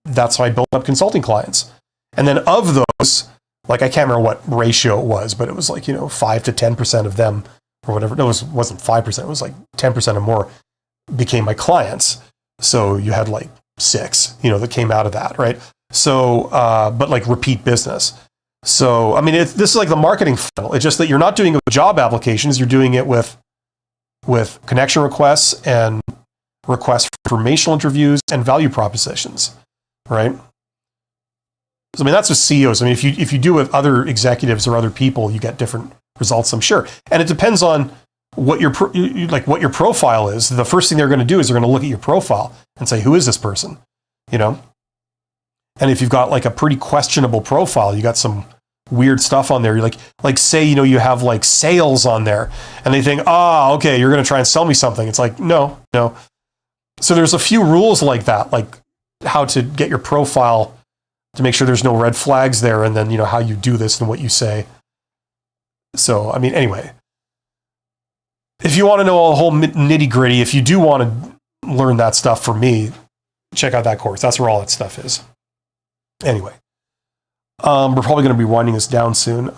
that's how I built up consulting clients. And then of those, like, I can't remember what ratio it was, but it was like, 5 to 10% of them or whatever. No, it wasn't 5%. It was like 10% or more became my clients. So you had like 6, that came out of that, right? So, but like repeat business. So, I mean, this is like the marketing funnel. It's just that you're not doing it with job applications. You're doing it with connection requests and requests for informational interviews and value propositions, right? So, I mean, that's with CEOs. I mean, if you do it with other executives or other people, you get different results, I'm sure. And it depends on what your profile is. The first thing they're going to do is they're going to look at your profile and say, who is this person? And if you've got like a pretty questionable profile, you got some weird stuff on there. You're like say, you have like sales on there, and they think, okay, you're going to try and sell me something. It's like, no. So there's a few rules like that, like how to get your profile to make sure there's no red flags there, and then, how you do this and what you say. So, I mean, anyway, if you want to know all the whole nitty gritty, if you do want to learn that stuff from me, check out that course. That's where all that stuff is. Anyway, we're probably going to be winding this down soon.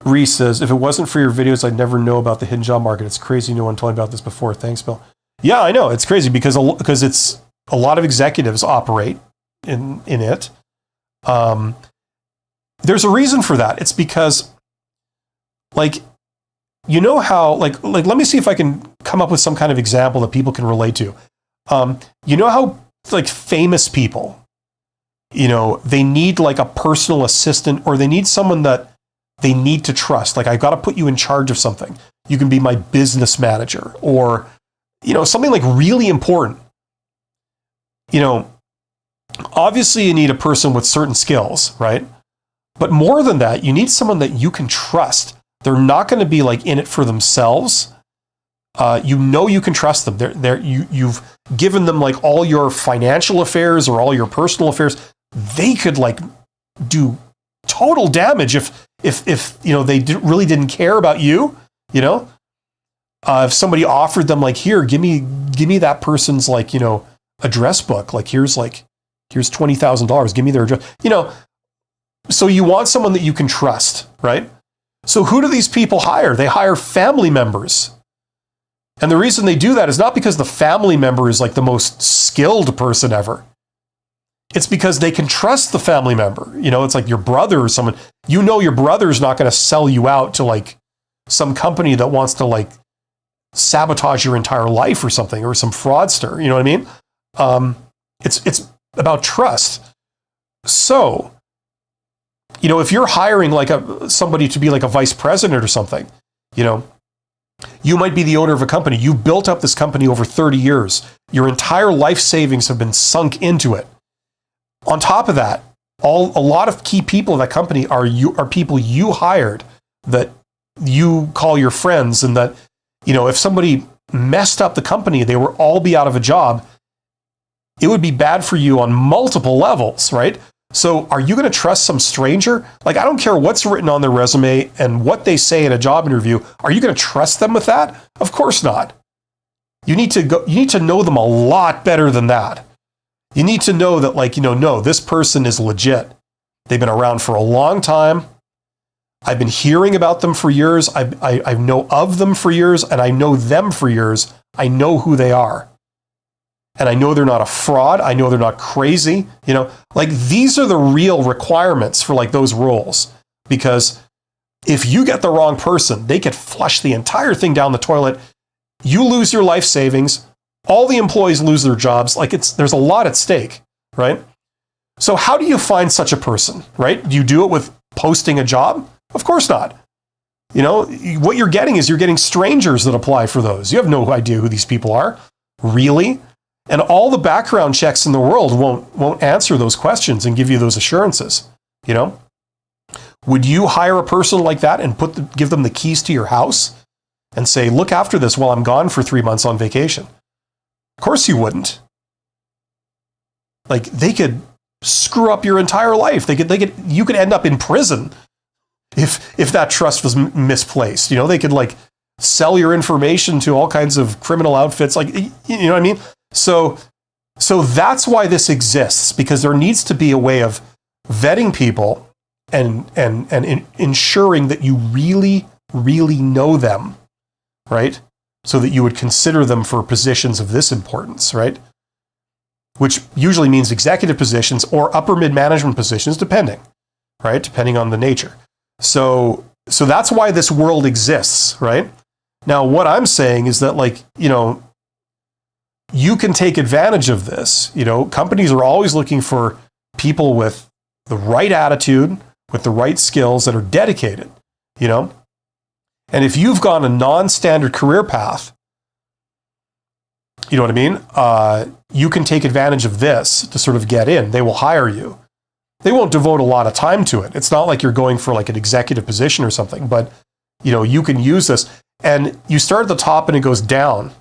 Reese says, if it wasn't for your videos, I'd never know about the hidden job market. It's crazy no one told me about this before. Thanks, Bill. Yeah, I know. It's crazy because it's a lot of executives operate in it. There's a reason for that. It's because, like, how, like, let me see if I can come up with some kind of example that people can relate to. How, like, famous people, they need like a personal assistant, or they need someone that they need to trust. Like, I've got to put you in charge of something. You can be my business manager, or, something like really important. Obviously you need a person with certain skills, right? But more than that, you need someone that you can trust. They're not going to be like in it for themselves. You can trust them. You've given them like all your financial affairs or all your personal affairs. They could like do total damage if they really didn't care about you. If somebody offered them like, here, give me that person's like, address book. Like, here's $20,000. Give me their address. So you want someone that you can trust, right? So who do these people hire? They hire family members. And the reason they do that is not because the family member is like the most skilled person ever. It's because they can trust the family member. It's like your brother or someone. Your brother's not going to sell you out to like some company that wants to like sabotage your entire life or something, or some fraudster. You know what I mean? It's about trust. So, if you're hiring like somebody to be like a vice president or something, you might be the owner of a company. You built up this company over 30 years. Your entire life savings have been sunk into it. On top of that, a lot of key people in that company are people you hired that you call your friends, and that, if somebody messed up the company, they would all be out of a job. It would be bad for you on multiple levels, right? So are you going to trust some stranger? Like, I don't care what's written on their resume and what they say in a job interview. Are you going to trust them with that? Of course not. You need to know them a lot better than that. You need to know that, like, no, this person is legit. They've been around for a long time. I've been hearing about them for years. I know of them for years, and I know them for years. I know who they are. And I know they're not a fraud. I know they're not crazy. Like, these are the real requirements for like those roles. Because if you get the wrong person, they could flush the entire thing down the toilet. You lose your life savings. All the employees lose their jobs. Like, there's a lot at stake, right? So how do you find such a person, right? Do you do it with posting a job? Of course not. what you're getting is you're getting strangers that apply for those. You have no idea who these people are, really. And all the background checks in the world won't answer those questions and give you those assurances. Would you hire a person like that and give them the keys to your house and say, look after this while I'm gone for 3 months on vacation? Of course you wouldn't. Like, they could screw up your entire life. You could end up in prison if that trust was misplaced. They could like sell your information to all kinds of criminal outfits. Like, you know what I mean? So that's why this exists, because there needs to be a way of vetting people and ensuring that you really, really know them, right? So that you would consider them for positions of this importance, right? Which usually means executive positions or upper mid-management positions, depending on the nature. So that's why this world exists, right? Now, what I'm saying is that, like, you can take advantage of this. Companies are always looking for people with the right attitude, with the right skills, that are dedicated, And if you've gone a non-standard career path, you know what I mean? You can take advantage of this to sort of get in. They will hire you. They won't devote a lot of time to it. It's not like you're going for like an executive position or something, but you can use this. And you start at the top and it goes down.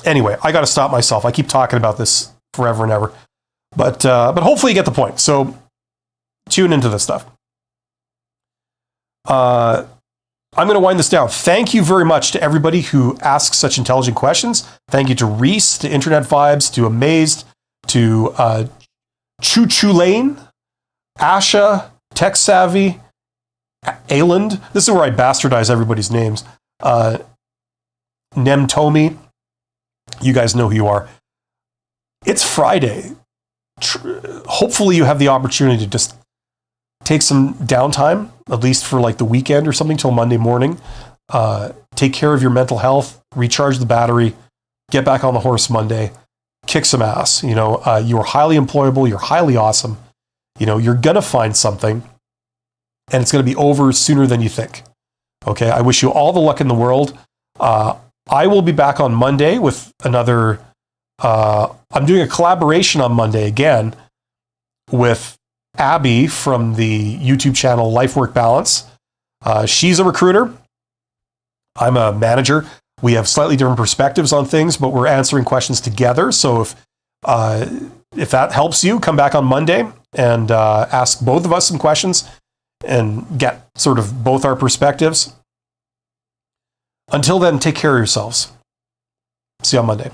Anyway, I got to stop myself. I keep talking about this forever and ever. But hopefully you get the point. So tune into this stuff. I'm going to wind this down. Thank you very much to everybody who asks such intelligent questions. Thank you to Reese, to Internet Vibes, to Amazed, to Choo Choo Lane, Asha, Tech Savvy, Ayland. This is where I bastardize everybody's names. Nemtomi. You guys know who you are. It's Friday. Hopefully you have the opportunity to just take some downtime, at least for like the weekend or something, till Monday morning. Take care of your mental health, recharge the battery, get back on the horse Monday, kick some ass. You are highly employable. You're highly awesome. You're going to find something, and it's going to be over sooner than you think. Okay. I wish you all the luck in the world. I will be back on Monday with another, I'm doing a collaboration on Monday again with Abby from the YouTube channel Life Work Balance. She's a recruiter. I'm a manager. We have slightly different perspectives on things, but we're answering questions together. So if that helps you, come back on Monday and ask both of us some questions and get sort of both our perspectives. Until then, take care of yourselves. See you on Monday.